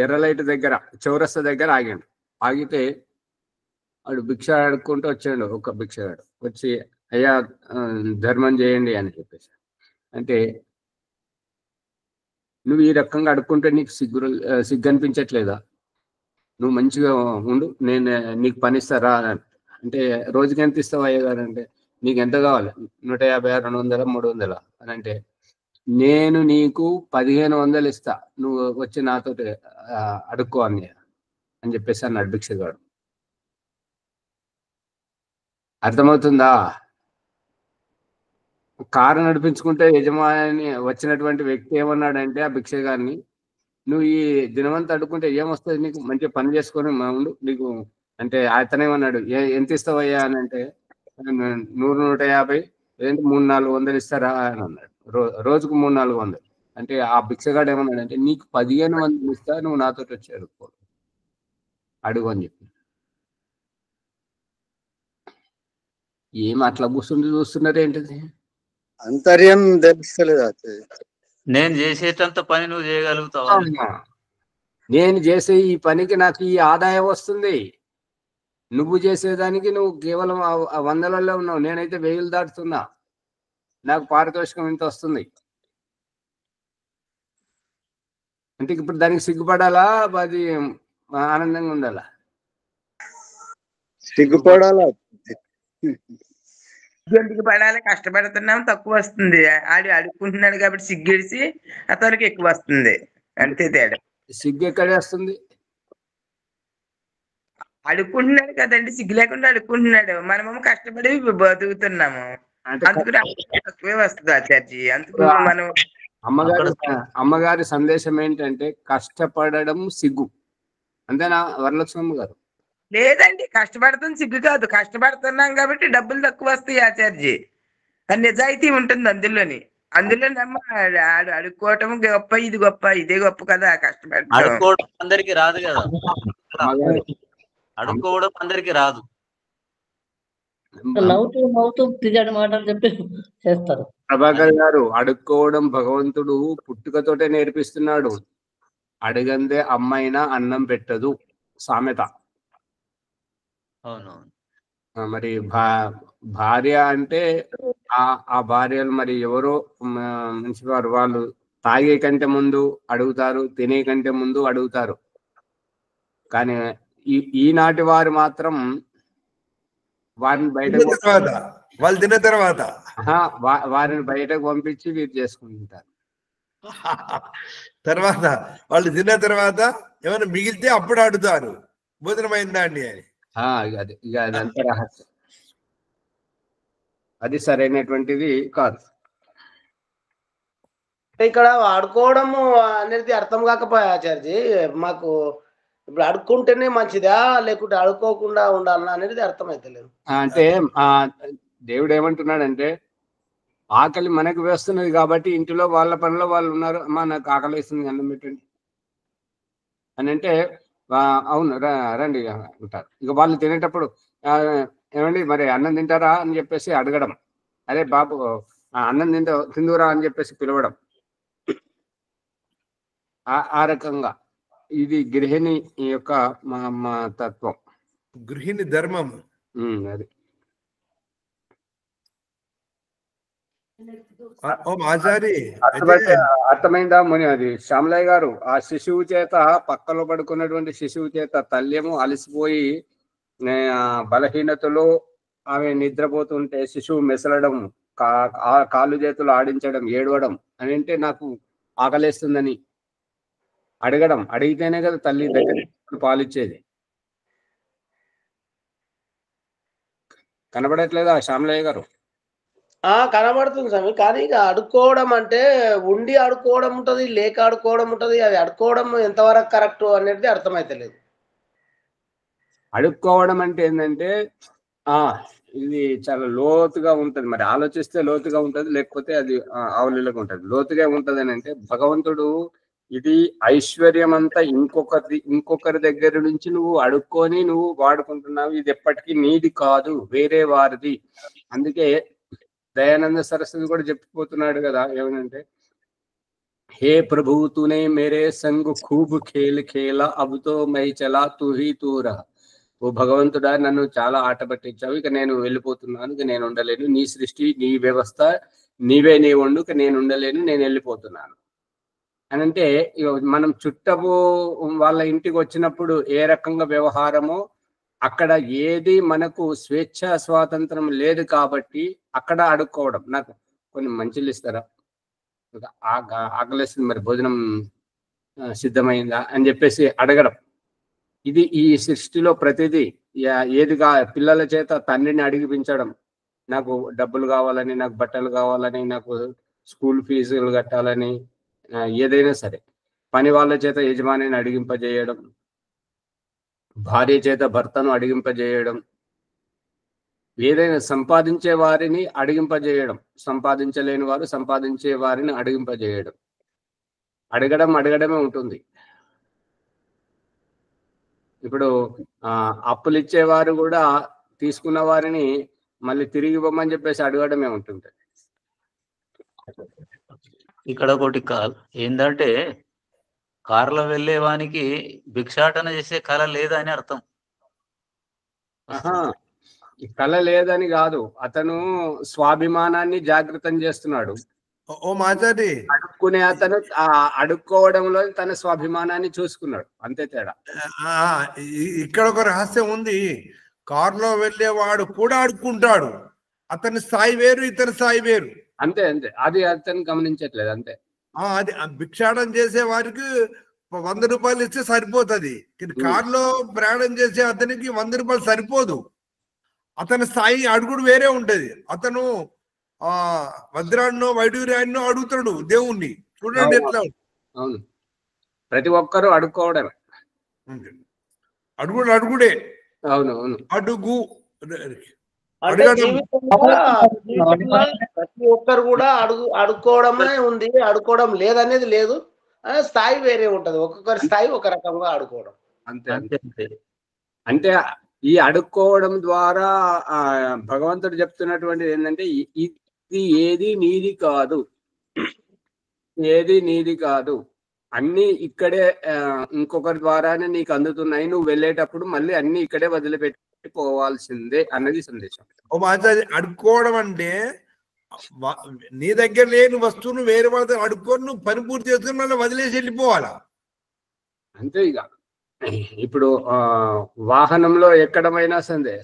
ఎర్ర లైట్ దగ్గర, చౌరస్తా దగ్గర ఆగాడు. ఆగితే వాడు భిక్ష అడుక్కుంటూ వచ్చాడు. ఒక భిక్షగాడు వచ్చి, అయ్యా ధర్మం చేయండి అని చెప్పేసి. అంటే, నువ్వు ఈ రకంగా అడుక్కుంటే నీకు సిగ్గు అనిపించట్లేదా? నువ్వు మంచిగా ఉండు, నేను నీకు పనిస్తారా అంటే, రోజుకి ఎంత ఇస్తావు అయ్య గారు అంటే, నీకు ఎంత కావాలి? 150, 200, 300 అని అంటే, నేను నీకు 1500 ఇస్తా, నువ్వు వచ్చి నాతో అడుక్కో అని చెప్పేసి అన్నాడు భిక్షగాడు. అర్థమవుతుందా? కారు నడిపించుకుంటే యజమాని వచ్చినటువంటి వ్యక్తి ఏమన్నాడంటే ఆ భిక్షగాన్ని, నువ్వు ఈ దినవంతా అడుక్కుంటే ఏమొస్తుంది నీకు? మంచిగా పని చేసుకొని ఉండు నీకు అంటే. అతనేమన్నాడు, ఎంత ఇస్తావయ్యా అని అంటే, 100, 150 ఏంటి 300-400 ఇస్తారా అని అన్నాడు. రోజుకు 300-400 అంటే ఆ భిక్షగాడు ఏమన్నాడు అంటే, నీకు 1500 ఇస్తా, నువ్వు నాతో వచ్చి అడుగు అని చెప్పి. ఏం అట్లా కూర్చుండి చూస్తున్నారు ఏంటిది? అంతర్యం తెలుస్తలేదు. నేను చేసేటంత పని నువ్వు చేయగలుగుతావా? నేను చేసే ఈ పనికి నాకు ఈ ఆదాయం వస్తుంది. నువ్వు చేసేదానికి నువ్వు కేవలం 100లలో ఉన్నావు, నేనైతే 1000 దాటుతున్నా. నాకు పారితోషికం ఇంత వస్తుంది అంటే ఇప్పుడు దానికి సిగ్గుపడాలా, అది ఆనందంగా ఉండాలా? సిగ్గుపడాలా. ఎందుకు పడాలి? కష్టపడుతున్నాం, తక్కువ వస్తుంది. అడుక్కుంటున్నాడు కాబట్టి సిగ్గేసి అతనికి ఎక్కువ వస్తుంది, అంతే తేడా. సిగ్గు ఎక్కడే వస్తుంది? అడుక్కుంటున్నాడు కదండి, సిగ్గు లేకుండా అడుక్కుంటున్నాడు. మనమేమో కష్టపడి బతుకుతున్నాము, అందుకు తక్కువే వస్తుంది ఆచార్జీ. అందుకు మనం అమ్మగారి సందేశం ఏంటంటే, కష్టపడడం సిగ్గు, అంతేనా వరలక్ష్మమ్మ గారు? లేదండి, కష్టపడతాం సిగ్గు కాదు. కష్టపడుతున్నాం కాబట్టి డబ్బులు తక్కువ వస్తాయి ఆచార్జీ. నిజాయితీ ఉంటుంది అందులోనేమో అడుక్కోవటం గొప్ప, ఇది గొప్ప, ఇదే గొప్ప కదా. కష్టపడడం అడుక్కోవడం అందరికి రాదు కదా, అడుక్కోవడం అందరికి రాదు. నవ్వుతూ తిరిగాడు మాటలు చెప్పి చేస్తారు. ప్రభాకర్ గారు, అడుక్కోవడం భగవంతుడు పుట్టుకతోటే నేర్పిస్తున్నాడు. అడగందే అమ్మైనా అన్నం పెట్టదు సామెత. అవునవును. మరి భార్య అంటే ఆ భార్యలు మరి ఎవరో మంచి వారు, వాళ్ళు తాగే కంటే ముందు అడుగుతారు, తినే కంటే ముందు అడుగుతారు. కానీ ఈనాటి వారు మాత్రం వారిని బయటకు వాళ్ళు తిన్న తర్వాత వారిని బయటకు పంపించి వీరు చేసుకుంటారు. తర్వాత వాళ్ళు తిన్న తర్వాత ఏమైనా మిగిలితే అప్పుడు అడుగుతారు, భోజనమైందా అండి అని. ఇక అదంతా రహస్యం, అది సరైనటువంటిది కాదు. ఇక్కడ ఆడుకోవడము అనేది అర్థం కాకపోయా ఆచార్జీ. మాకు ఇప్పుడు అడుక్కుంటేనే మంచిదా లేకుంటే అడుక్కోకుండా ఉండాలన్నా అనేది అర్థమైతలేదు. అంటే దేవుడు ఏమంటున్నాడంటే, ఆకలి మనకు వేస్తున్నది కాబట్టి ఇంటిలో వాళ్ళ పనిలో వాళ్ళు ఉన్నారు, అమ్మా నాకు ఆకలి వేస్తుంది అన్నం పెట్టండి అని అంటే అవును రండి అంటారు. ఇక వాళ్ళు తినేటప్పుడు ఏమండి మరి అన్నం తింటారా అని చెప్పేసి అడగడం, అరే బాబు అన్నం తిందురా అని చెప్పేసి పిలవడం. ఆ రకంగా ఇది గృహిణి యొక్క మా తత్వం, గృహిణి ధర్మం. అది అర్థమైందా ముని? అది శ్యామలయ్య గారు, ఆ శిశువు చేత పక్కలో పడుకున్నటువంటి శిశువు చేత తల్లేమో అలసిపోయి బలహీనతలో ఆమె నిద్రపోతుంటే శిశువు మెసలడం, కాళ్ళు చేతులు ఆడించడం, ఏడవడం అని అంటే నాకు ఆకలేస్తుందని అడగడం. అడిగితేనే కదా తల్లి దగ్గర పాలిచ్చేది. కనబడట్లేదా శ్యామలయ్య గారు? కనబడుతుంది స్వామి. కానీ ఇక అడుక్కోవడం అంటే ఉండి అడుక్కోవడం ఉంటది, లేక అడుక్కోవడం ఉంటది. అది అడుక్కోవడం ఎంతవరకు కరెక్ట్ అనేది అర్థమైతలేదు. అడుక్కోవడం అంటే ఏంటంటే ఇది చాలా లోతుగా ఉంటది. మరి ఆలోచిస్తే లోతుగా ఉంటది, లేకపోతే అది ఆవులిలాగా ఉంటది. లోతుగా ఉంటది అని అంటే భగవంతుడు ఇది ఐశ్వర్యం అంతా ఇంకొకరి దగ్గర నుంచి నువ్వు అడుక్కొని నువ్వు వాడుకుంటున్నావు, ఇది ఎప్పటికీ నీది కాదు, వేరే వారిది. అందుకే దయానంద సరస్వతి కూడా చెప్పిపోతున్నాడు కదా, ఏమనంటే హే ప్రభు తూనే మేరే సంగ్ ఖూబ్ ఖేల్ ఖేలా అబ్ తో మై చలా తూ హీ తూ రహా. ఓ భగవంతుడా, నన్ను చాలా ఆట పట్టించావు, ఇక నేను వెళ్ళిపోతున్నాను, ఇక నేను ఉండలేను, నీ సృష్టి నీ వ్యవస్థ నీవే నీ వండు, ఇక నేను ఉండలేను, నేను వెళ్ళిపోతున్నాను అని అంటే, మనం చుట్టపు వాళ్ళ ఇంటికి వచ్చినప్పుడు ఏ రకంగా వ్యవహారమో అక్కడ ఏది మనకు స్వేచ్ఛ స్వాతంత్రం లేదు కాబట్టి అక్కడ అడుక్కోవడం. నాకు కొన్ని మంచిలు ఇస్తారా, ఆకలిస్తుంది, మరి భోజనం సిద్ధమైందా అని చెప్పేసి అడగడం. ఇది ఈ సృష్టిలో ప్రతిదీ ఏదిగా పిల్లల చేత తండ్రిని అడిగిపించడం, నాకు డబ్బులు కావాలని, నాకు బట్టలు కావాలని, నాకు స్కూల్ ఫీజులు కట్టాలని, ఏదైనా సరే పని వాళ్ళ చేత యజమానిని అడిగింపజేయడం, భార్య చేత భర్తను అడిగింపజేయడం, ఏదైనా సంపాదించే వారిని అడిగింపజేయడం, సంపాదించలేని వారు సంపాదించే వారిని అడిగింపజేయడం. అడగడమే ఉంటుంది. ఇప్పుడు అప్పులు ఇచ్చేవారు కూడా తీసుకున్న వారిని మళ్ళీ తిరిగి ఇవ్వమని చెప్పేసి అడగడమే ఉంటుంది. ఇక్కడ ఒకటి ఏంటంటే కారులో వెళ్ళే వానికి భిక్షాటన చేసే కళ లేదని అర్థం. కళ లేదని కాదు, అతను స్వాభిమానాన్ని జాగృతం చేస్తున్నాడు. అడుక్కునే అతను అడుక్కోవడంలో తన స్వాభిమానాన్ని చూసుకున్నాడు, అంతే తేడా. ఇక్కడ ఒక రహస్యం ఉంది. కారులో వెళ్ళేవాడు కూడా అడుక్కుంటాడు, అతని స్థాయి వేరు, ఇతని స్థాయి వేరు. అంతే అది అతను గమనించట్లేదు, అంతే. అది భిక్షాటం చేసే వారికి 100 రూపాయలు ఇస్తే సరిపోతుంది. కారులో ప్రయాణం చేసే అతనికి 100 రూపాయలు సరిపోదు. అతని స్థాయి అడుగుడు వేరే ఉంటది. అతను వజ్రాన్నో వైడూర్యాన్నో అడుగుతాడు దేవుణ్ణి. చూడండి ఎట్లా. అవును, ప్రతి ఒక్కరూ అడుక్కోవడమే, అడుగుడే. అవును, అడుగు ప్రతి ఒక్కరు కూడా అడుక్కోవడమే ఉంది, అడుక్కోవడం లేదనేది లేదు. స్థాయి వేరే ఉంటది, ఒక్కొక్కరి స్థాయి ఒక రకంగా ఆడుకోవడం. అంతే. అంటే ఈ అడుక్కోవడం ద్వారా భగవంతుడు చెప్తున్నటువంటిది ఏంటంటే, ఇది ఏది నీది కాదు, అన్ని ఇక్కడే ఇంకొకరి ద్వారానే నీకు అందుతున్నాయి, నువ్వు వెళ్ళేటప్పుడు మళ్ళీ అన్ని ఇక్కడే వదిలిపెట్టి పోవాల్సిందే అన్నది సందేశం. అడుక్కోవడం అంటే నీ దగ్గర లేని వస్తువును వేరే వాళ్ళ దగ్గర అడుక్కొని నువ్వు పని పూర్తి చేసుకుని మళ్ళీ వదిలేసి వెళ్ళిపోవాలా, అంతే. ఇక ఇప్పుడు వాహనంలో ఎక్కడమైనా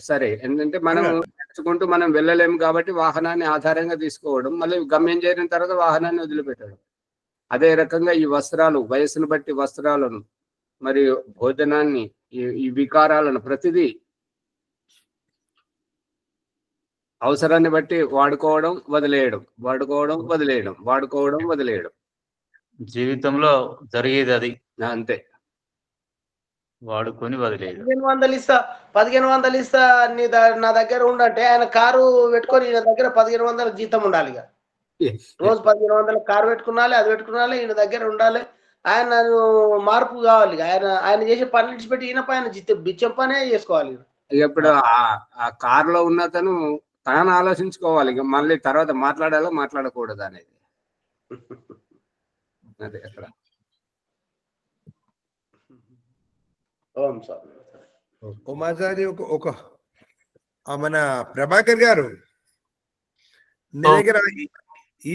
సరే, ఎందుకంటే మనం నడుచుకుంటూ మనం వెళ్ళలేము కాబట్టి వాహనాన్ని ఆధారంగా తీసుకోవడం, మళ్ళీ గమ్యం చేరిన తర్వాత వాహనాన్ని వదిలిపెట్టడం. అదే రకంగా ఈ వస్త్రాలు, వయసును బట్టి వస్త్రాలను, మరియు భోజనాన్ని, ఈ వికారాలను ప్రతిదీ అవసరాన్ని బట్టి వాడుకోవడం వదిలేయడం, వాడుకోవడం వదిలేయడం, వాడుకోవడం వదిలేయడం. జీవితంలో జరిగేది అది, అంతే. వాడుకొని వదిలేయడం. 1500 ఇస్తా 1500 ఇస్తా నా దగ్గర ఉండంటే ఆయన కారు పెట్టుకొని ఈయన దగ్గర 1500 జీతం ఉండాలి. ఇక రోజు 1500 కారు పెట్టుకున్నాలి, అది పెట్టుకున్నాలి, ఈయన దగ్గర ఉండాలి. ఆయన మార్పు కావాలి. ఆయన చేసే పని విడిచిపెట్టి ఈయన పైన బిచ్చం పనే చేసుకోవాలి. ఇప్పుడు ఆ కారులో ఉన్న తాను ఆలోచించుకోవాలి. ఇక మళ్ళీ తర్వాత మాట్లాడాలో మాట్లాడకూడదు అనేది. అదే అక్కడ. ఉమాచారి ఒక మన ప్రభాకర్ గారు నీ దగ్గర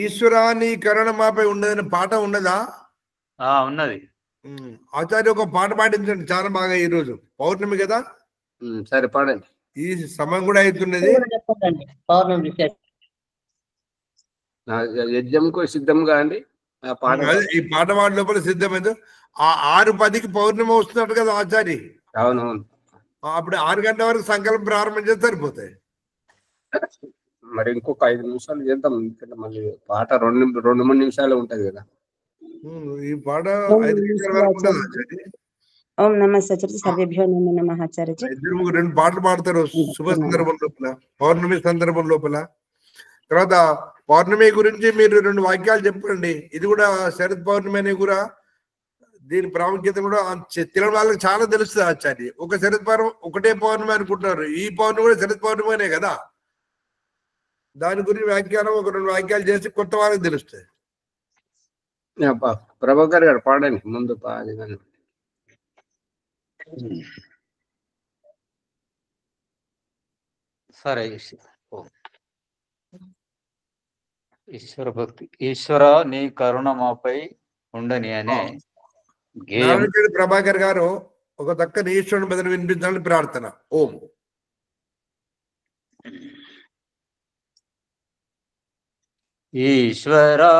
ఈశ్వరాని కరుణ మాపై ఉండదని పాట ఉన్నదా? ఉన్నది. ఆచార్య ఒక పాట పాటించండి, చాలా బాగా. ఈ రోజు పౌర్ణమి కదా. సరే పాడండి. ఈ సమయం కూడా అవుతున్నది. యజ్ఞంకు సిద్ధంగా అండి. ఈ పాట పాడే లోపల సిద్ధమైంది. ఆ 6:10కి పౌర్ణమి వస్తున్నట్టు కదా ఆచార్య. అవునవును. అప్పుడు 6 గంటల వరకు సంకల్పం ప్రారంభం చేస్తే సరిపోతాయి. మరి ఇంకొక 5 నిమిషాలు చేద్దాం. మళ్ళీ పాట 2-3 నిమిషాలు ఉంటది కదా. ఈ పాట 5 నిమిషాల వరకు ఉంటుంది ఆచార్య. ఓం నమః ఆచార్య. సర్వేభ్యో నమో నమః ఆచార్య. 2 పాటలు పాడతారు శుభ సందర్భం లోపల, పౌర్ణమి సందర్భం లోపల. తర్వాత పౌర్ణమి గురించి మీరు 2 వాక్యాలు చెప్పండి. ఇది కూడా శరత్ పౌర్ణమి అని కూడా దీని ప్రాముఖ్యత కూడా తెలియని వాళ్ళకి చాలా తెలుస్తుంది ఆచార్య. ఒక శరత్ పౌర్ణమి ఒకటే పౌర్ణమి అనుకుంటున్నారు. ఈ పౌర్ణమి కూడా శరత్ పౌర్ణమినే కదా. దాని గురించి వ్యాఖ్యానం ఒక 2 వాక్యాలు చేసి కొత్త వాళ్ళకి తెలుస్తుంది. ప్రభాకర్ గారు పాడండి ముందు. సరే. ఈశ్వర భక్తి. ఈశ్వర నీ కరుణ మాపై ఉండని అనే గేయం. ప్రభాకర్ గారు ఒక దక్కని ఈశ్వరుని బదులు వినిపించాలని ప్రార్థన. ఓం. ఈశ్వరా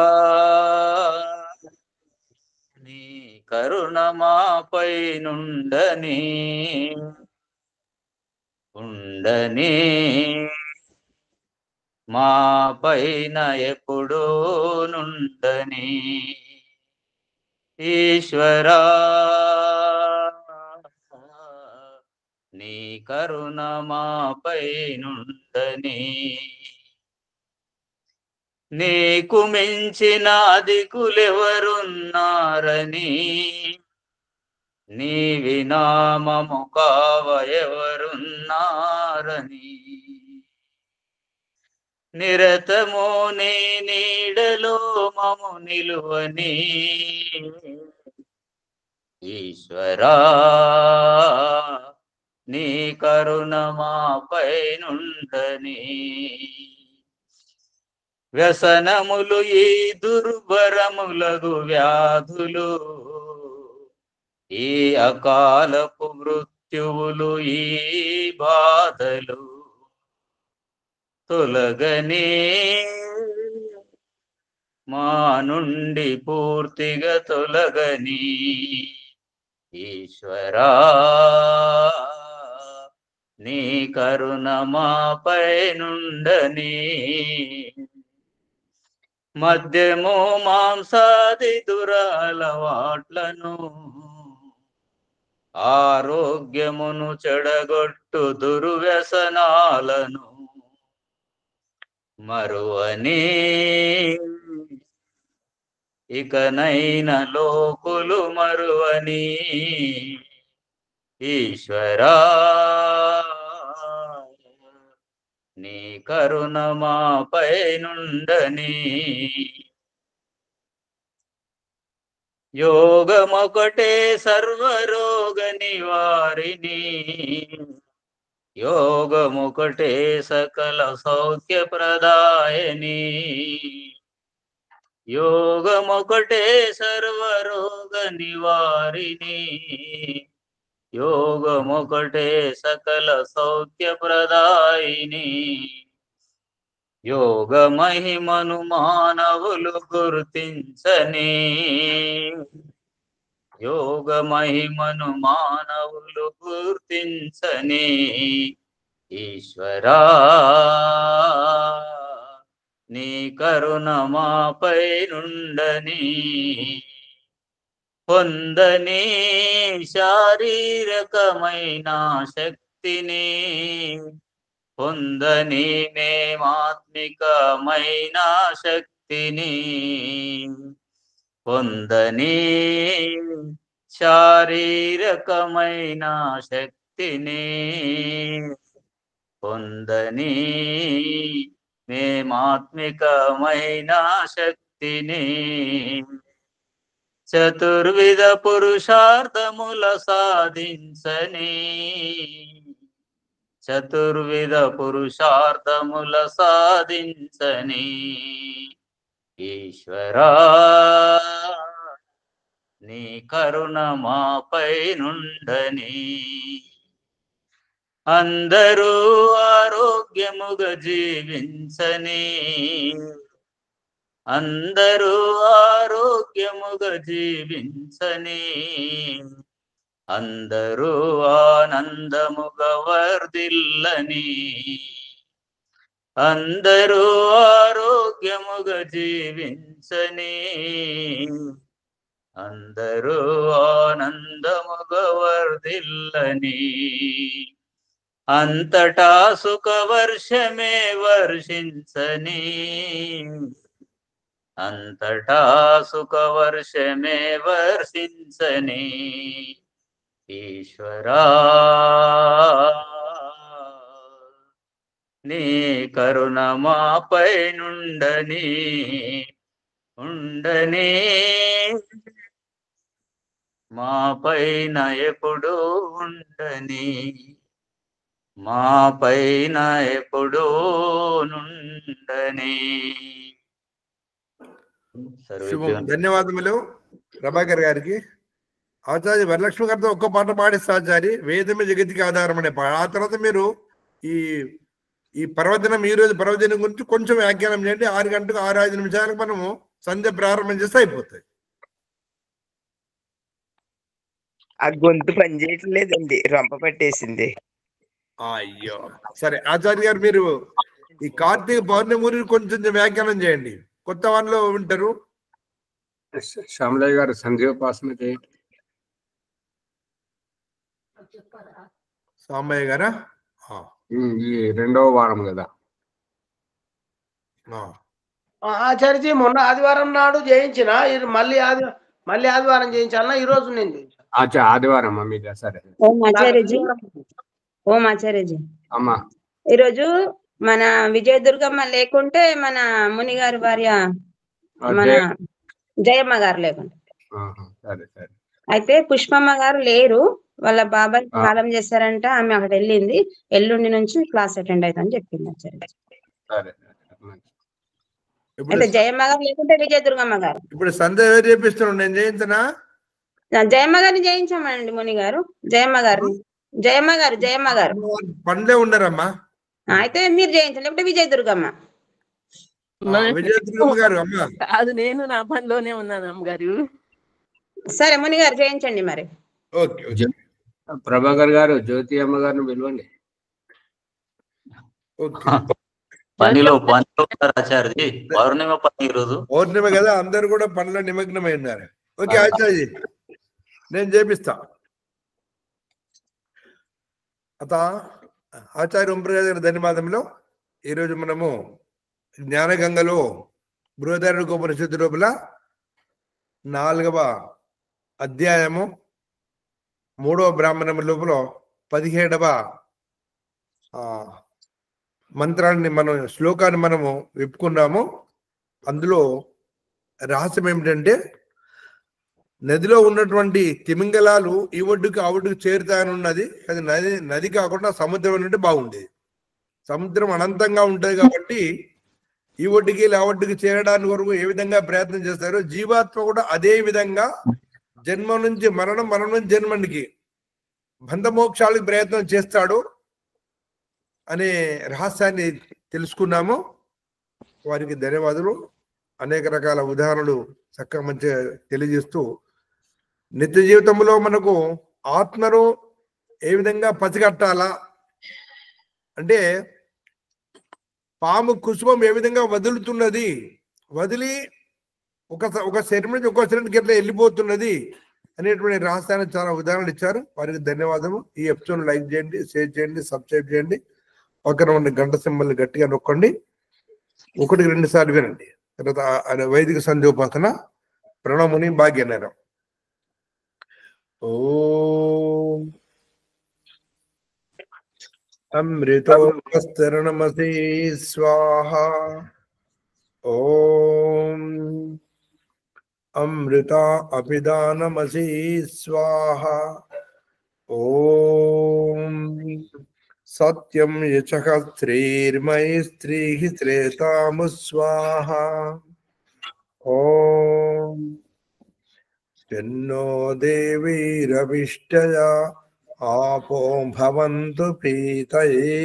నీ కరుణ మాపై నుండని మా పైన ఎప్పుడూ నుండని. ఈశ్వరా నీ కరుణ మాపై నుండని. నీకు మించిన దిక్కులెవరున్నారని, నీ వినామము కావ ఎవరున్నారని. నిరతము నీ నీడలో మము నిలువని. ఈశ్వరా నీ కరుణ మాపై నుండని. వ్యసనములు ఈ దుర్భరములగు వ్యాధులు, ఈ అకాలపు మృత్యువులు, ఈ బాధలు తొలగని మా నుండి పూర్తిగా తొలగని. ఈశ్వరా నీ కరుణ మాపై నుండని. మద్యము మాంసాది దురలవాట్లను, ఆరోగ్యమును చెడగొట్టు దుర్వ్యసనాలను మరువని. ఇకనైన లోకులు మరువని. ఈశ్వరా నీ కరుణ మాపై నుండని. యోగమొకటే సర్వరోగ నివారిణి, యోగమొకటే సకల సౌఖ్య ప్రదాయని. యోగమొకటే సర్వరోగ నివారిణి, యోగమొకటే సకల సౌఖ్య ప్రదాయిని. యోగ మహిమను మానవులు గుర్తించని, యోగ మహిమను మానవులు గుర్తించని. ఈశ్వరా నీ కరుణ మాపై నుండని, పొందని శారీరకమైన శక్తిని, పొందని మేమాత్మికమైన శక్తిని, పొందని శారీరకమైన శక్తిని, పొందని మేమాత్మికమైన శక్తిని, చతుర్విధ పురుషార్థముల సాధించని, చతుర్విధ పురుషార్థముల సాధించని ఈశ్వరా నీ కరుణ మాపై నుండని, అందరూ ఆరోగ్యముగా జీవించని, అందరూ ఆరోగ్యముగా జీవించని, అందరూ ఆనందముగా వర్ధిల్లని, అందరూ ఆరోగ్యముగా జీవించని, అందరూ ఆనందముగా వర్ధిల్లని, అంతటా సుఖ వర్షమే వర్షించని, అంతటా సుఖ వర్షమే వర్షించని ఈశ్వరా నీ కరుణ మాపై నుండని, ఉండని మా పైన ఎప్పుడు ఉండని, మా పైన ఎప్పుడు నుండని. ధన్యవాదములు ప్రభాకర్ గారికి. ఆచార్య వరలక్ష్మి గారితో ఒక్క పాట పాడిస్తా ఆచార్య, వేదమే జగతికి ఆధారం అనే పాట. ఆ తర్వాత మీరు ఈ ఈ పర్వదినం, ఈ రోజు పర్వదినం గురించి కొంచెం వ్యాఖ్యానం చేయండి. 6 గంటలకు 6-5 నిమిషాలకు మనము సంధ్య ప్రారంభం చేస్తే అయిపోతాయి. ఆ గొంతు పనిచేయట్లేదండి, రొంప పట్టేసింది. అయ్యో సరే ఆచార్య గారు, మీరు ఈ కార్తీక పౌర్ణమి గురించి కొంచెం వ్యాఖ్యానం చేయండి, కొత్త వాళ్ళలో వింటారు. శ్యామలయ్య గారు సంధ్యోపాసన చేయండి. సాంబయ్య గారా? ఈ 2వ వారం కదా ఆచార్యజీ. మొన్న ఆదివారం నాడు చేయించిన, మళ్ళీ ఆదివారం చేయించాలన్నా ఈ రోజు నేను ఆదివారం మీద. సరే ఓం ఆచార్యజీ. అమ్మా, ఈరోజు మన విజయదుర్గమ్మ లేకుంటే మన మునిగారి భార్య మన జయమ్మ గారు లేకుంటే, సరే సరే. అయితే పుష్పమ్మ గారు లేరు, వాళ్ళ బాబాయ్ కాలం చేశారంట, ఆమె అక్కడ వెళ్ళింది. ఎల్లుండి నుంచి క్లాస్ అటెండ్ అవుతుందని చెప్పింది ఆచార్య. అయితే జయమ్మ గారు లేకుంటే విజయదుర్గమ్మ గారు. ఇప్పుడు సంధ్య ఎవరు చేపిస్తున్నాడు? నేను చేయించనా? జయమ్మ గారిని చేయించామండి ముని గారు. జయమ్మ గారు పండ్లే ఉండరమ్మా. అయితే మీరు చేయించండి, లేకపోతే విజయదుర్గమ్మ. విజయదుర్గమ్మ గారు అమ్మా. అది నేను నా పనిలోనే ఉన్నాను అమ్మగారు. సరే ముని గారు చేయించండి మరి. ప్రభాకర్ గారు జ్యోతి అమ్మ గారిని పిలవండి. పనిలో ఆచార్య, పౌర్ణిమ పని ఈరోజు పౌర్ణిమ కదా, అందరు కూడా పనిలో నిమగ్నమై ఉన్నారు. ఓకే ఆచార్య, నేను చేపిస్తా. ఆచార్య ఓంప్రకాష్ గారి ధన్యవాదములు. ఈరోజు మనము జ్ఞానగంగలో బృహదారణ్యోపనిషత్తు లోపల 4వ అధ్యాయము 3వ బ్రాహ్మణము లోపల 17వ మంత్రాన్ని శ్లోకాన్ని మనము విప్పుకున్నాము. అందులో రహస్యం ఏమిటంటే, నదిలో ఉన్నటువంటి తిమింగలాలు ఈ ఒడ్డుకు ఆ ఒడ్డుకు చేరుతానున్నది. అది నది కాకుండా సముద్రం అంటే బాగుండేది. సముద్రం అనంతంగా ఉంటుంది కాబట్టి ఈ ఒడ్డుకి ఆ ఒడ్డుకి చేరడానికి వరకు ఏ విధంగా ప్రయత్నం చేస్తారో, జీవాత్మ కూడా అదే విధంగా జన్మ నుంచి మరణం, మరణం నుంచి జన్మనికి బంధమోక్షాలకు ప్రయత్నం చేస్తాడు అనే రహస్యాన్ని తెలుసుకున్నాము. వారికి ధన్యవాదాలు. అనేక రకాల ఉదాహరణలు చక్కగా మంచిగా తెలియజేస్తూ, నిత్య జీవితంలో మనకు ఆత్మను ఏ విధంగా పసిగట్టాలా అంటే పాము కుసుమం ఏ విధంగా వదులుతున్నది, వదిలి ఒక శరీరం నుంచి ఒక శరీరానికి ఎట్లా వెళ్ళిపోతున్నది అనేటువంటి రహస్యాన్ని చాలా ఉదాహరణలు ఇచ్చారు. వారికి ధన్యవాదము. ఈ ఎపిసోడ్ లైక్ చేయండి, షేర్ చేయండి, సబ్స్క్రైబ్ చేయండి. పక్కన ఉన్న గంట సింబల్ గట్టిగా నొక్కండి. 1-2 సార్లు వినండి. తర్వాత వైదిక సంధ్యోపాసన ప్రణముని భాగ్యనరం. ఓం అమృతోపస్తరణమసి స్వాహ. ఓం అమృత అభిదానమసి స్వాహ. ఓం సత్యం యచః శ్రీర్మయి స్త్రీః శ్రేతాము స్వాహ. ఓం తన్నో దేవీరవిష్టయా आपो भवन्तु पीतये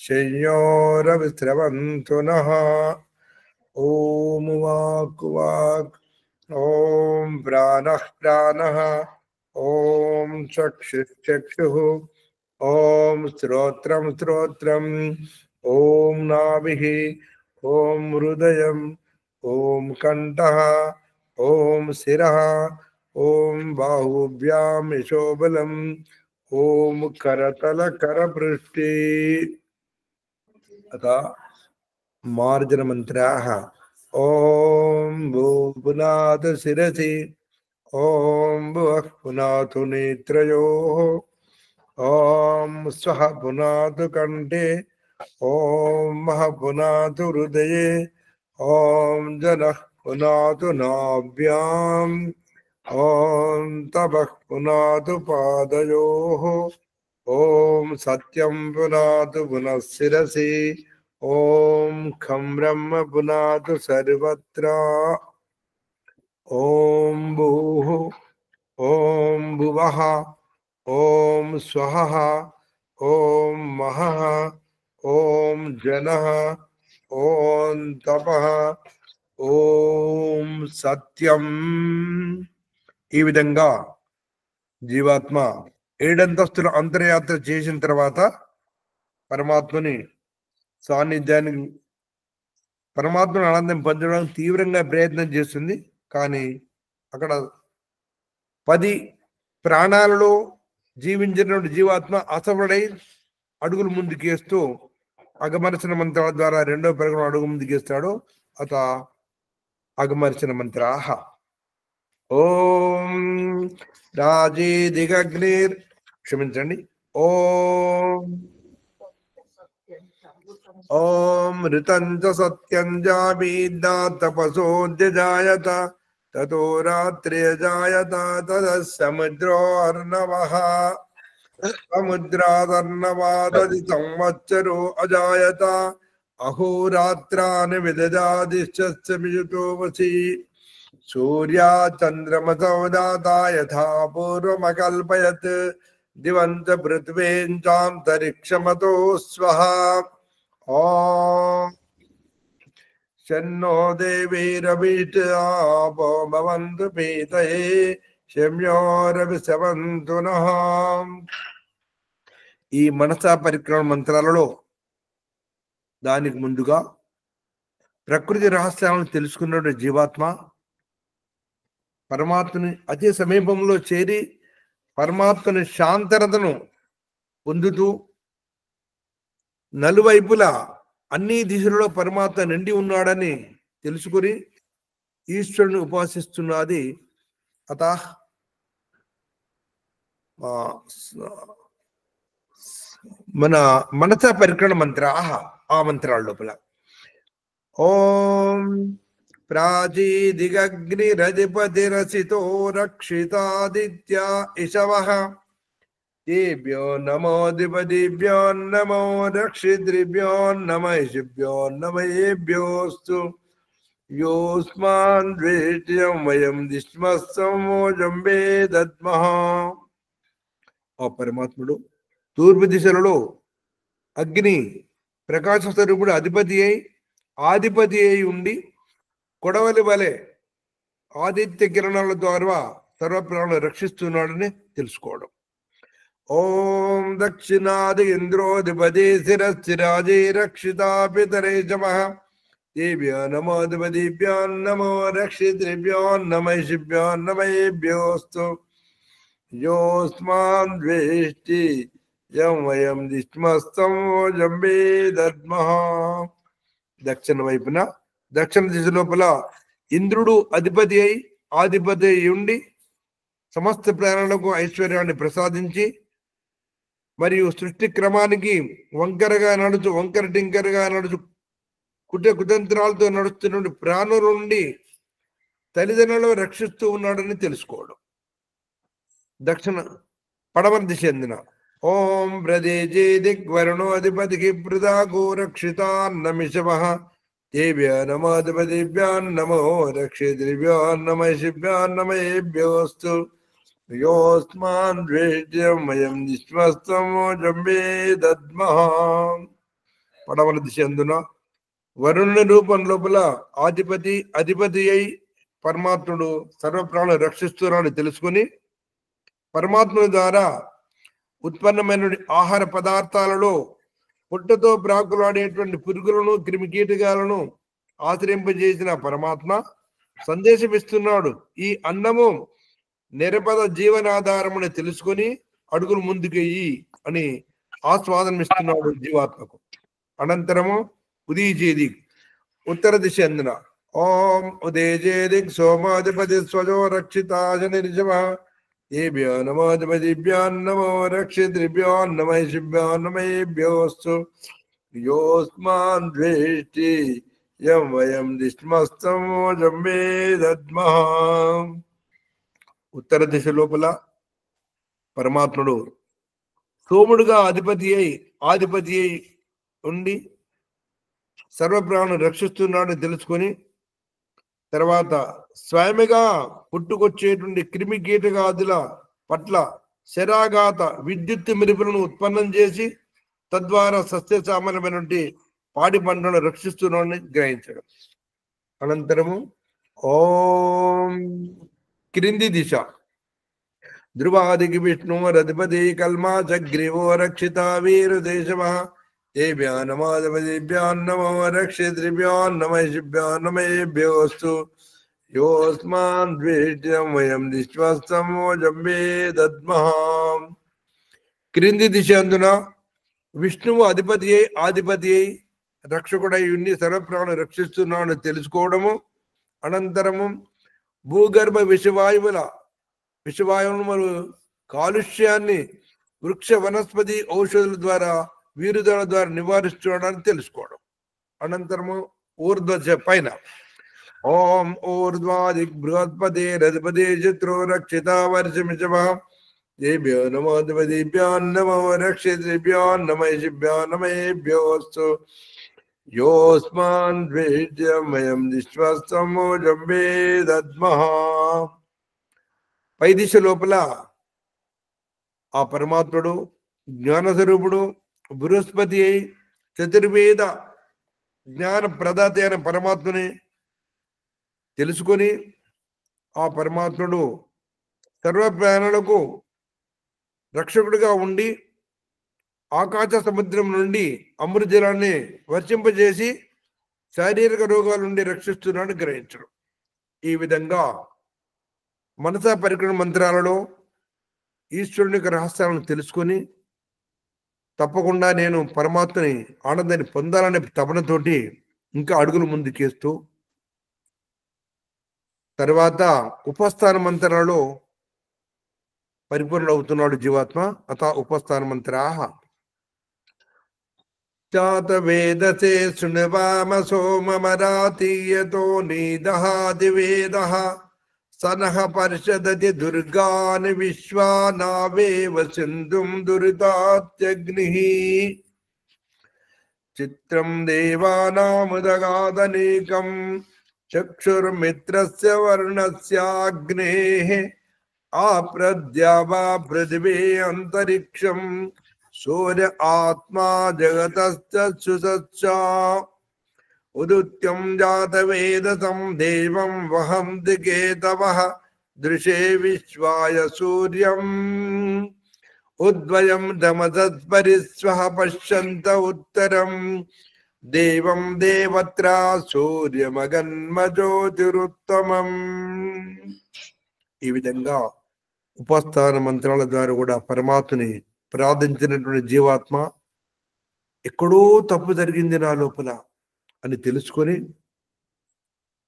शय्योरविस्रवन्तु नः. ॐ वाक् वाक्, ॐ प्राणः प्राणः, ॐ चक्षुः चक्षुः, ॐ श्रोत्रं श्रोत्रम्, ॐ नाभिः, ॐ हृदयम्, ॐ कण्ठः, ॐ शिरः, ॐ बाहुभ्यां यशोबलम्, ॐ करतल करपृष्ठे. अतः मार्जन मंत्राः. ॐ भूपुनाथ शिरसि, ॐ भुवः पुनातु नेत्रयोः, ॐ स्वः पुनातु कण्ठे, ॐ महः पुनातु हृदये, ॐ जनः पुनातु नाभ्याम्, ॐ तपः पुनातु पादयोः, ॐ सत्यं पुनातु पुनः शिरसि, ॐ खं ब्रह्म पुनातु सर्वत्र. ॐ भूः, ॐ भुवः, ॐ स्वः, ॐ महः, ॐ जनः, ॐ तपः, ॐ सत्यं. ఈ విధంగా జీవాత్మ 7 అంతస్తుల అంతర్యాత్ర చేసిన తర్వాత పరమాత్మని సాన్నిధ్యానికి, పరమాత్మను ఆనందం పొందడానికి తీవ్రంగా ప్రయత్నం చేస్తుంది. కానీ అక్కడ 10 ప్రాణాలలో జీవించినటువంటి జీవాత్మ అసఫలై అడుగులు ముందుకేస్తూ అగమర్శన మంత్రాల ద్వారా 2వ ప్రకటన అడుగు ముందుకేస్తాడు. అత అగమర్శన మంత్రాహ. ఓం రాజీ దిగగ్నిర్, క్షమించండి. ఓం ఋతంచ సత్యంజాబీద్దా తపసోద్యజాయత తతో రాత్రియజాయత తద సముద్రో అర్ణవః సముద్రాదర్ణవాదది సంవత్సరో అజాయత అహోరాత్రాని విదజాదిశ్చ విజుతో వసి సూర్యా చంద్రమసౌదాతా యథా పూర్వమకల్పయత్ దివంత పృథ్వేంచాంతరిక్షమతో స్వః. ఓం శన్నో దేవీరవిష్టాపో భవంతు పీతయే శమ్యోరవిశవంతు నః. ఈ మనసా పరిక్రమ మంత్రాలలో దానికి ముందుగా ప్రకృతి రహస్యాలను తెలుసుకున్న జీవాత్మ పరమాత్మని అతి సమీపంలో చేరి పరమాత్మని శాంతరతను పొందుతూ నలువైపులా అన్ని దిశలలో పరమాత్మ నిండి ఉన్నాడని తెలుసుకుని ఈశ్వరుని ఉపాసిస్తున్నది. అత మన మనస పరిక్రమ మంత్రాహ, ఆ మంత్రాల లోపల ఓం ప్రాచీదిగగ్నిరధిపతిరసితో రక్షితాదిత్య ఇషవః దేభ్యో నమోధిపతిభ్యో నమో రక్షిద్రిభ్యో నమ ఇషిభ్యో నమయేభ్యోస్తు యోస్మాన్ ద్వేష్యం వయం దిష్మస్సమోజం వేదద్మః. ఆ పరమాత్ముడు తూర్పు దిశలలో అగ్ని ప్రకాశ స్వరూపుడు ఆధిపతి అయి ఉండి కొడవలి వలె ఆదిత్య కిరణాల ద్వారా సర్వప్రాణులను రక్షిస్తున్నాడని తెలుసుకోవడం. ఓం దక్షిణాది ఇంద్రోధిపతి శిరశ్చిరాజే రక్షితా పితరే చమః దేవ్యో నమోధిపతిభ్యో నమో రక్షితృభ్యో నమైషిభ్యో నమయేభ్యోస్తు యోస్మాన్ ద్వేష్టి యం వయం దిష్మస్తం జంబే దద్మః. దక్షిణ వైపున దక్షిణ దిశ లోపల ఇంద్రుడు అధిపతి అయి ఆధిపతి అయి ఉండి సమస్త ప్రాణులకు ఐశ్వర్యాన్ని ప్రసాదించి మరియు సృష్టి క్రమానికి వంకరగా నడుచు కుతంత్రాలతో నడుస్తున్న ప్రాణుల నుండి తల్లిదండ్రులను రక్షిస్తూ ఉన్నాడని తెలుసుకోవడం. దక్షిణ పడమర దిశ చెందిన ఓం ప్రదేజే దిగ్వరుణోధిపతికి పృథాగో రక్షితాన్నమిషమః దేవ్యో నమోధిపతిభ్యో నమో రక్షితృభ్యో నమైషిభ్యో నమయేభ్యోస్తు యోస్మాన్ ద్వేష్ట్యం వయం నిశ్వస్తమో జంబే దద్మః. పడమర దిశ అందున వరుణుని రూపం లోపల అధిపతి అయి పరమాత్ముడు సర్వప్రాణులు రక్షిస్తున్నాడు తెలుసుకుని పరమాత్ముని ద్వారా ఉత్పన్నమైన ఆహార పదార్థాలలో పుట్టతో ప్రాకులాడేటువంటి పురుగులను క్రిమికీటకాలను ఆశ్రయింపజేసిన పరమాత్మ సందేశం ఇస్తున్నాడు. ఈ అన్నము నిరపద జీవనాధారముని తెలుసుకొని అడుగులు ముందుకెయ్యి అని ఆస్వాదనం ఇస్తున్నాడు జీవాత్మకు. అనంతరము ఉదీచేది ఉత్తర దిశ అందున ఓం ఉదయచేదిక్ సోమాధిపతి స్వజో రక్షితాజ నిర్జమః దేవ్యో నమోధిపతిభ్యో నమో రక్షితృభ్యో నమైషిభ్యో నమయేభ్యోస్తు యోస్మాన్ ద్వేష్టి యం వయం దిష్మస్తమో జంబే దద్మః. ఉత్తర దిశ లోపల పరమాత్ముడు సోముడుగా ఆధిపతి అయి ఉండి సర్వప్రాణులు రక్షిస్తున్నాడని తెలుసుకొని తర్వాత స్వయముగా పుట్టుకొచ్చేటువంటి క్రిమి కీటకాదుల పట్ల శరాఘాత విద్యుత్ మెరుపులను ఉత్పన్నం చేసి తద్వారా సస్యసామాన్యమైనటువంటి పాడి పంటలను రక్షిస్తున్నాడని గ్రహించడం. అనంతరము ఓం క్రింది దిశ ధ్రువాదికి విష్ణు రధిపతి కల్మా చగ్రీవో రక్షిత వీరుదేశమః దేవ్యో నమోధిపతిభ్యో నమో రక్షితృభ్యో నమైషిభ్యో నమయేభ్యోస్తు యోస్మాన్ ద్వేష్ట్యం వయం నిశ్వస్తమో జంబే దద్మః. క్రింది దిశ అందున విష్ణువు అధిపతి అయి రక్షకుడై ఉండి సర్వప్రాణులు రక్షిస్తున్నాడని తెలుసుకోవడము. అనంతరము భూగర్భ విషవాయువులను మరియు కాలుష్యాన్ని వృక్ష వనస్పతి ఔషధుల ద్వారా వీరుదల ద్వారా నివారిస్తున్నాడని తెలుసుకోవడం. అనంతరము ఊర్ధ్వజ పైన ఓం ఊర్ధ్వాదిక్ బృహస్పతి రధిపతి చిత్రో రక్షిత వర్షమిషమః దేవ్యో నమోధిపతిభ్యో నమో రక్షితృభ్యో నమైషిభ్యో నమయేభ్యోస్తు యోస్మాన్ ద్వేష్ట్యం వయం నిశ్వస్తమో జంబే దద్మః. పై దిశ లోపల ఆ పరమాత్ముడు జ్ఞానస్వరూపుడు బృహస్పతి అయి చతుర్వేద జ్ఞాన ప్రదాత అయిన పరమాత్మని తెలుసుకొని ఆ పరమాత్ముడు సర్వప్రాణులకు రక్షకుడిగా ఉండి ఆకాశ సముద్రం నుండి అమృత జలాన్ని వర్షింపజేసి శారీరక రోగాల నుండి రక్షిస్తున్నాడని గ్రహించడం. ఈ విధంగా మనసా పరిక్రమ మంత్రాలలో ఈశ్వరుని యొక్క రహస్యాలను తెలుసుకొని తప్పకుండా నేను పరమాత్మని ఆనందాన్ని పొందాలనే తపనతోటి ఇంకా అడుగులు ముందుకేస్తూ తర్వాత ఉపస్థాన మంత్రాలలో పరిపూర్ణ అవుతున్నాడు జీవాత్మ. అత ఉపస్థాన మంత్రాః చాత వేదసే శృణ్వామ సోమమరాతీయతో నీదహాది వేదః సనః పరిషదతి దుర్గాని విశ్వానావేవ సింధుం దురితాత్యగ్నిః చిత్రం దేవానాముదగాదనేకం చక్షుర్మిత్రస్య వర్ణస్యాగ్నేః ఆప్రద్యావా పృథివీ అంతరిక్షం సూర్య ఆత్మా జగతశ్చ ఉదుత్యం జాతవేదసం దేవం వహంతి కేతవః దృశే విశ్వాయ సూర్యం ఉద్వయం దమసత్పరిస్వః పశ్యంత ఉత్తరం దేవం దేవత్రా సూర్యమగన్మజ్యోతిరుత్తమం. ఈ విధంగా ఉపస్థాన మంత్రాల ద్వారా కూడా పరమాత్మని ప్రార్థించినటువంటి జీవాత్మ ఎక్కడో తప్పు జరిగింది నా లోపల అని తెలుసుకొని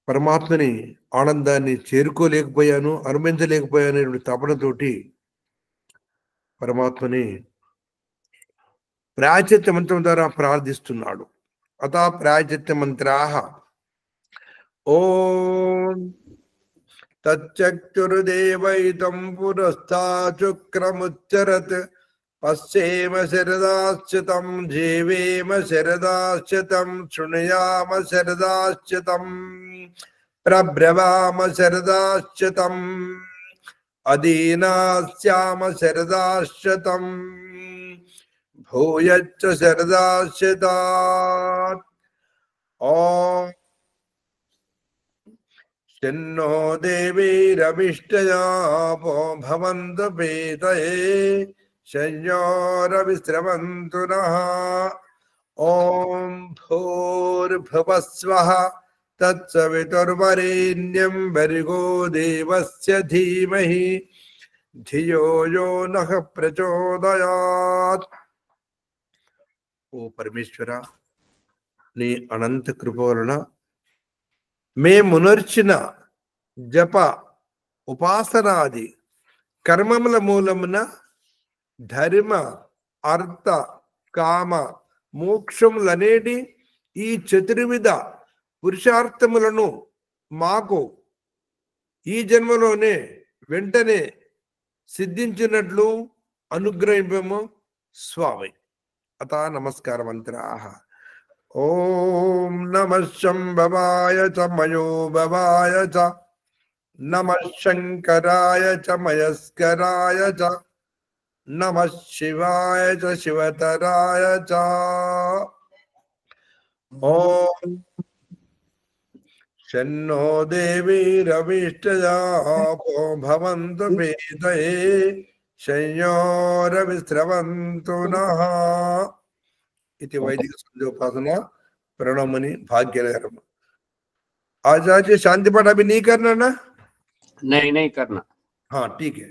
పరమాత్మని ఆనందాన్ని చేరుకోలేకపోయాను, అనుభవించలేకపోయాను అనేటువంటి తపనతోటి పరమాత్మని ప్రాయశ్చిత్త మంత్రం ద్వారా ప్రార్థిస్తున్నాడు. అత ప్రాయశ్చిత్త మంత్రాః ఓం తచ్చక్తుర్దేవైతం పురస్థాచుక్రముచ్చరత్ పశ్యేమ శరదాశ్చితం జీవేమ శరదాశ్చితం శృణుయామ శరదాశ్చితం ప్రబ్రవామ శరదాశ్చితం అదీనాస్యామ శరదాశ్చితం భూయచ్చ శరదాశ్చితాత్. ఓం శన్నో దేవీరవిష్టయాపో భవంతు పీతయే శయ్యోరవిశ్రవంతు నః. ఓం భూర్భువస్వః తత్సవితుర్వరేణ్యం భర్గో దేవస్య ధీమహి ధియో యో నః ప్రచోదయాత్. ఓ పరమేశ్వర, నీ అనంత కృప వలన మేమునర్చిన జప ఉపాసనాది కర్మముల మూలమున ధర్మ అర్థ కామ మోక్షములనేటి ఈ చతుర్విధ పురుషార్థములను మాకు ఈ జన్మలోనే వెంటనే సిద్ధించినట్లు అనుగ్రహింపము స్వామి. అత నమస్కార మంత్రాః. ఓం నమః శంభవాయ చ మయోభవాయ చ నమః శంకరాయ చ మయస్కరాయ చ నమః శివాయ చ శివతరాయ చ. ఓం శన్నో దేవీరవిష్టయాపో భవంతు పీతయే శయ్యోరవిశ్రవంతు నః. इति वैदिक संध्योपासना प्रणमनी भाग्यनगरम. आचार्य शांति पाठ अभी नहीं करना ना? नहीं करना. हाँ ठीक है.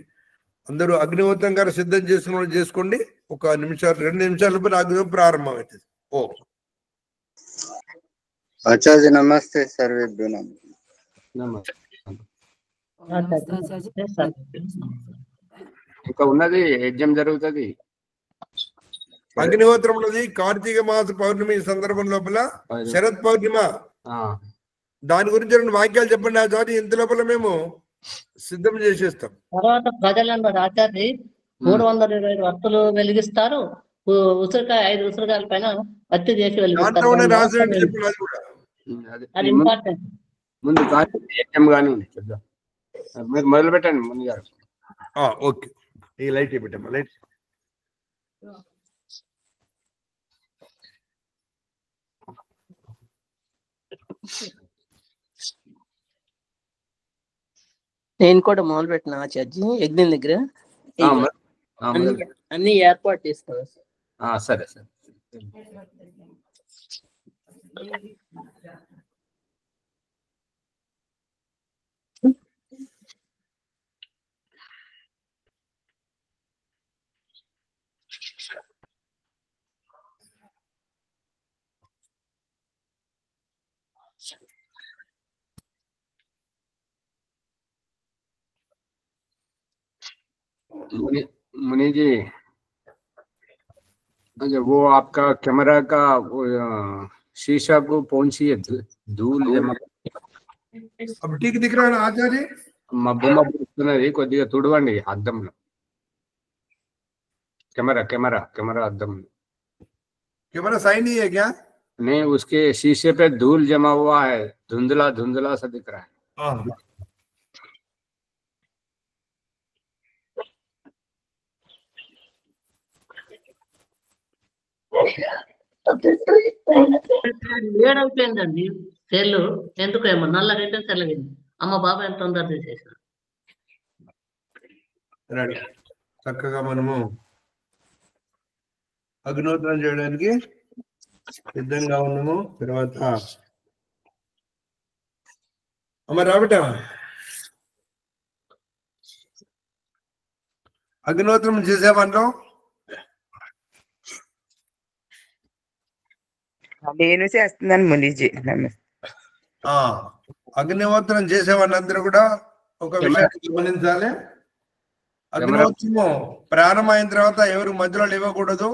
अंदर अग्निहोत्रं गाరు సిద్ధం చేసుకోండి. ఒక నిమిషాలు 2 నిమిషాల లోపల అగ్నిహోత్రం ప్రారంభమవుతుంది. ఓ आचार्य नमस्ते सर्वेभ्यो నమస్తే. ఇంకా ఉన్నది యజ్ఞం జరుగుతుంది. అగ్నిహోత్రం ఉన్నది కార్తీక మాస పౌర్ణమి సందర్భం లోపల శరత్ పౌర్ణిమ. దాని గురించి 2 వాక్యాలు చెప్పండి ఆచార్య. ఇంత లోపల మేము సిద్ధం చేసేస్తాం. తర్వాత ప్రజలందరూ ఆచార్య 325 వత్తులు వెలిగిస్తారు. ఉసిరికాయ 5 ఉసిరికాయల పైన వత్తి చేసి వెలిగిస్తారు. అది ఇంపార్టెంట్. ముందు యజ్ఞం కానీ మీరు మొదలు పెట్టండి ముందు గారు. ఓకే, ఈ లైట్ పెట్టమ్మా. లైట్ నేను కూడా మొదలు పెట్టిన ఆచార్జీ యజ్ఞం దగ్గర అన్ని ఏర్పాటు చేస్తాను. సరే సరే. मुनि जी, अच्छा वो आपका कैमरा का शीशा को पहुंचिए धूल अब ठीक दिख रहा है ना आचार्य? మబ్బు మబ్బు వస్తున్నది, కొద్దిగా తుడవండి అద్దంలో. कैमरा अद्दम कैमरा सही नहीं है क्या? नहीं, उसके शीशे पे धूल जमा हुआ है, धुंधला धुंधला सा दिख रहा है. ఏడైపోయిందండి సెల్లు. ఎందుకు ఏమో నల్లగైతే తెల్లగైంది. అమ్మ బాబా ఎంత తొందర తీసేసిన. చక్కగా మనము అగ్నిహోత్రం చేయడానికి సిద్ధంగా ఉన్నాము. తర్వాత అమ్మ రాబిట అగ్నిహోత్రం చేసేవాళ్ళం. నేను చేస్తున్నాను మునిజీ. అగ్నిహోత్రం చేసే వాళ్ళందరూ కూడా ఒక విషయాన్ని గమనించాలి. అగ్నిహోత్రము ప్రారంభమైన తర్వాత ఎవరు మధ్యలో ఇవ్వకూడదు.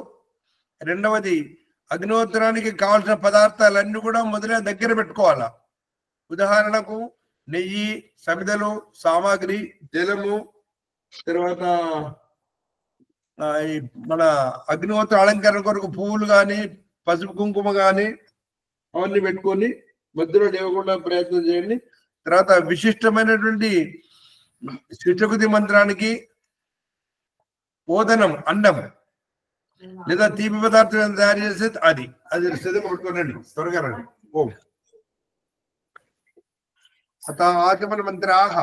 రెండవది, అగ్నిహోత్రానికి కావాల్సిన పదార్థాలన్నీ కూడా మొదలే దగ్గర పెట్టుకోవాలా. ఉదాహరణకు నెయ్యి, సమిదలు, సామాగ్రి, జలము, తర్వాత మన అగ్నిహోత్ర అలంకరణ కొరకు పువ్వులు కానీ పసుపు కుంకుమ కానీ అవన్నీ పెట్టుకొని మధ్యలో లేవకుండా ప్రయత్నం చేయండి. తర్వాత విశిష్టమైనటువంటి శిశుకుతి మంత్రానికి ఓదనం, అండం లేదా తీపి పదార్థం తయారు చేసేది అది సిద్ధం పట్టుకోనండి, త్వరగా రండి. ఓం అత ఆగమన మంత్రాహ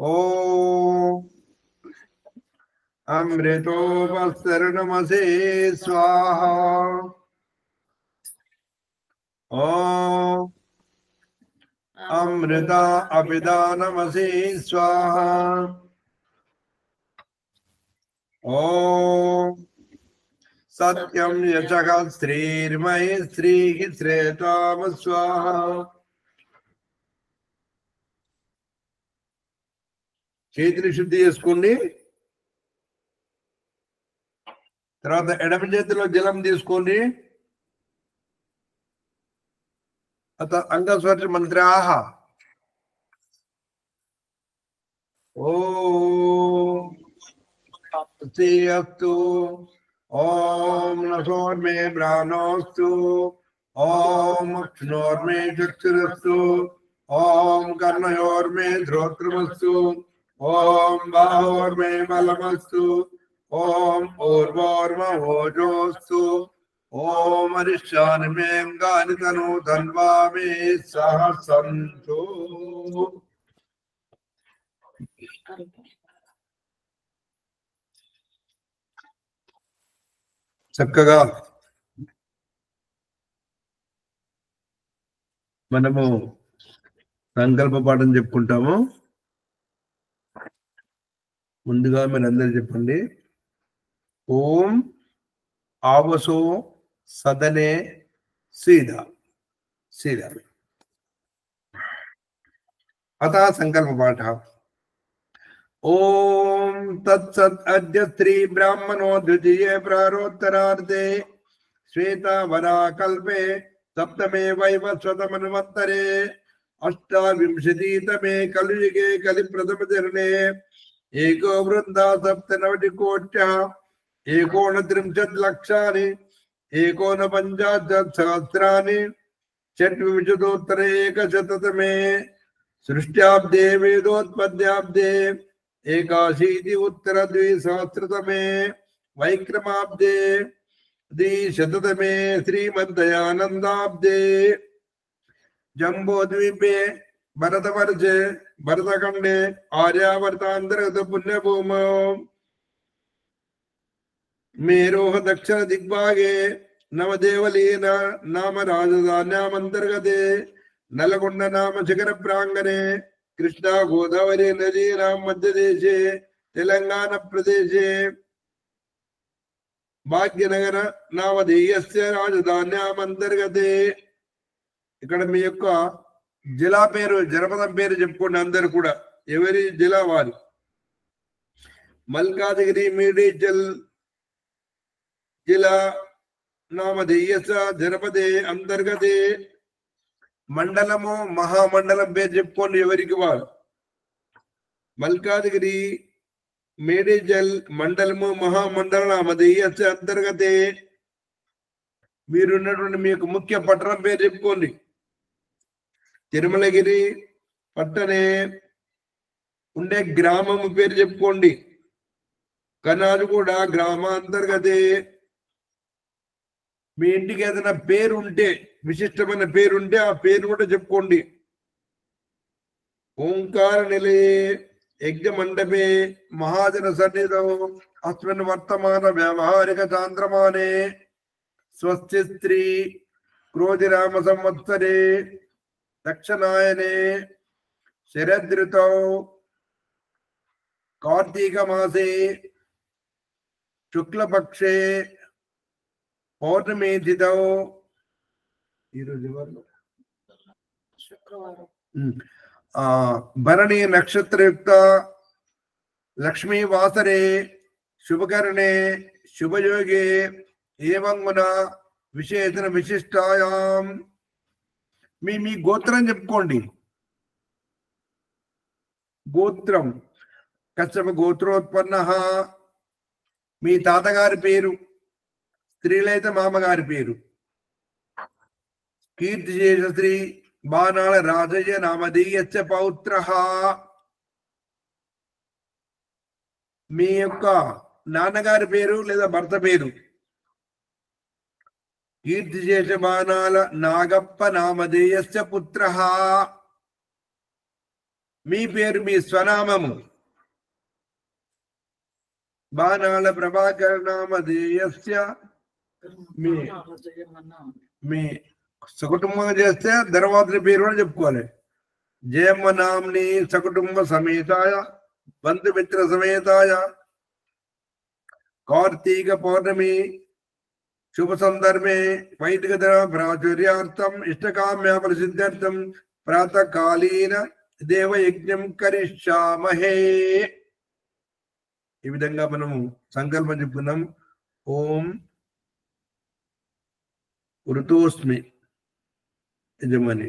ఓం అమృతోపస్తరణమసే స్వాహ. ఓం అమృత అభిదానమసే స్వాహ. ఓం సత్యం యశః శ్రీర్మహి శ్రీః శ్రేతామ స్వాహ. చేతిని శుద్ధి చేసుకోండి. తర్వాత ఎడమ చేతిలో జలం తీసుకోండి. అంగస్వర మంత్రాహ. ఓం అస్తు. ఓం నశోర్మే ప్రాణోస్తు. ఓం అక్షనోర్మే చక్షురస్తు. ఓం కర్ణయోర్మే శ్రోత్రమస్తు. ఓం బాహోర్మే బలమస్తు. ఓం ఊర్వోర్మ ఓజోస్తు. ఓం అరిష్టాని మేంగాని తను ధన్వా మే సహ సంతు. చక్కగా మనము సంకల్ప పాఠం చెప్పుకుంటాము. ముందుగా మీరు అందరు చెప్పండి. ఓం ఆవసో సదనే సీదా సీదా. అత సంకల్ప పాఠ. ఓం తత్సత్ అద్య శ్రీ బ్రాహ్మణో ద్వితీయే ప్రారోత్తరార్ధే శ్వేతావరా కల్పే సప్తమే వైవస్వతమన్వంతరే అష్టావింశతితమే కలియుగే కలి ప్రథమ చరణే ఏకో వృందా సప్తనవతికోట్య ఏకోనత్రింశత్ లక్షాని ఏకోనపంచాశత్ సహస్రాని షడ్వింశతోత్తర ఏకశతతమే సృష్ట్యాబ్దే వేదోత్పత్యాబ్దే ఏకాశీతి ఉత్తర ద్విసహస్రతమే వైక్రమాబ్దే ద్విశతతమే శ్రీమద్దయానందాబ్దే జంబోద్వీపే భరతవర్షే భరతఖండే ఆర్యావర్తాంతర్గత పుణ్యభూమో మేరోహ దక్షిణ దిగ్భాగే నవదేవలీన నామ రాజధాన్యామంతర్గతే నల్గొండ నామ శిఖర ప్రాంగణే కృష్ణా గోదావరి నదీనాం మధ్యదేశే తెలంగాణ ప్రదేశే భాగ్యనగర నామధేయస్య రాజధాన్యామంతర్గతే. ఇక్కడ మీ యొక్క జిల్లా పేరు, జనపదం పేరు చెప్పుకోండి అందరు కూడా, ఎవరి జిల్లా వారు. మల్కాజిగిరి మేడ్చల్ జిల్లా నామధేయస్య జనపదే అంతర్గతే. మండలము మహామండలం పేరు చెప్పుకోండి ఎవరికి వారు. మల్కాజిగిరి మేడ్చల్ మండలము మహామండల నామధేయస్య అంతర్గతే. మీరున్నటువంటి మీ యొక్క ముఖ్య పట్టణం పేరు చెప్పుకోండి. తిరుమలగిరి పట్టణే ఉండే గ్రామము పేరు చెప్పుకోండి. కనాజుగూడ గ్రామాంతర్గతే. మీ ఇంటికి ఏదైనా పేరు ఉంటే, విశిష్టమైన పేరు ఉంటే ఆ పేరు కూడా చెప్పుకోండి. ఓంకార నిలయే యజ్ఞ మండపే మహాజన సన్నిధౌ అస్మిన్ వర్తమాన వ్యావహారిక చాంద్రమానే స్వస్తి స్త్రీ క్రోధిరామ సంవత్సరే దక్షిణాయనే శరదృతౌ కార్తీక మాసే శుక్లపక్షే పౌర్ణమి తిథౌ ఈరోజు భరణి నక్షత్రయుక్త లక్ష్మీ వాసరే శుభకరణే శుభయోగే ఏవంగున విశేషణ విశిష్టాయాం. మీ గోత్రం చెప్పుకోండి. గోత్రం కశ్యప గోత్రోత్పన్న. మీ తాతగారి పేరు, స్త్రీలైతే మామగారి పేరు. కీర్తిశేష శ్రీ బాణాల రాజయ్య నామధీయచ్చ పౌత్ర. మీ యొక్క నాన్నగారి పేరు లేదా భర్త పేరు. కీర్తిశేష బాణాల నాగప్ప నామధేయస్య పుత్ర. మీ పేరు, మీ స్వనామము. బాణాల ప్రభాకర నామధేయస్య. మీ సకుటుంబంగా చేస్తే ధర్వాత్రి పేరు అని చెప్పుకోవాలి. జయమ్మ నామ్ని సకుటుంబ సమేతాయ బంధుమిత్ర సమేతాయ కార్తీక పౌర్ణమి శుభ సందర్భే వైదిక ప్రాచుర్యార్థం ఇష్టకామ్య ప్రసిద్ధ్యర్థం ప్రాతకాలీన దేవయజ్ఞం కరిష్యామహే. ఈ విధంగా మనం సంకల్పం చెప్పుకున్నాం. ఓం ఋతోస్మి యజమాని.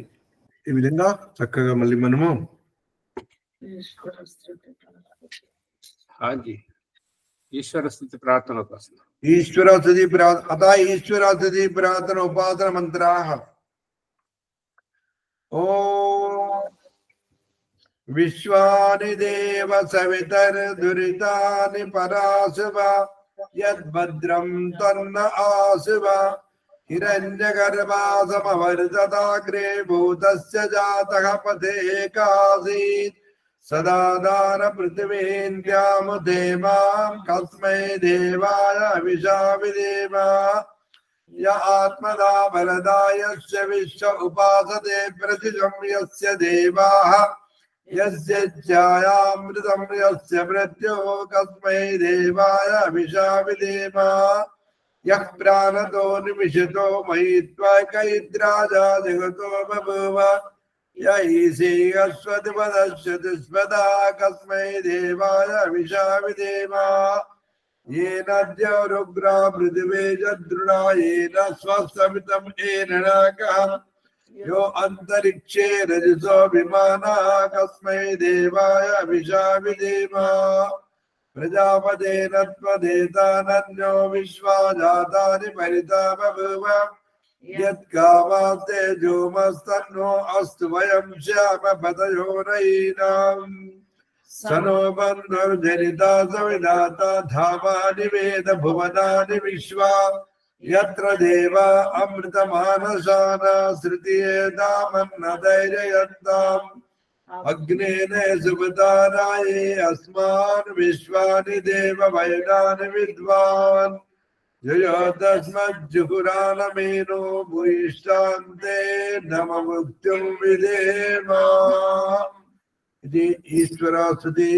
ఈ విధంగా చక్కగా మళ్ళీ మనము ఈశ్వర స్థుతి ప్రార్థన కోసం ఈశ్వర స్థుతి అత ఈశ్వర స్థుతి ప్రార్థన ఉపాసన మంత్రాః. ఓం విశ్వాని దేవ సవితర్దురితాని పరాశువ యద్భద్రం తన్న ఆశువ హిరణ్యగర్భాసమవర్ధతాగ్రే భూతస్య జాతః పథేకాసీత్ సదా దాన పృథివీంద్యాముదేవాం కస్మై దేవాయ విశావిదేవ య ఆత్మదా బలదాయస్య విశ్వ ఉపాసతే ప్రతిజం యస్య దేవాః యస్య ఛాయామృతం యస్య మృత్యో కస్మై దేవాయ విశావిదేవ యః ప్రాణతో నిమిషతో మయిత్వకైద్రాజా జగతో బభూవ యైషేయస్వతిపదశ్యతిస్వదా కస్మై దేవాయ విశావిదేవ येन रुग्रा पृथिवे जदृढा येन स्वसवितं येन नाकः यो अंतरिक्षे रजसो विमानः कस्मै देवाय विशाविदेव प्रजापतेन त्वदेतानन्यो विश्वा जातानि परिता बभूव यत्कामास्ते जोमस्तन्नो अस्तु वयं श्याम पतयो रयिनाम् सनो बन्धुर्जनिता सविदाता धामानि वेद भुवनानि विश्वा यत्र देवा अमृतमानसाना श्रुतियेतामन्न धैर्ययन्ताम् अग्नेन सुपताराये अस्मान् विश्वानि देव वैनानि विद्वान् जयो तस्मज्जुहुरानमेनो भूयिष्ठान्ते नममुक्तिं विधेम। इति ईश्वरास्तुति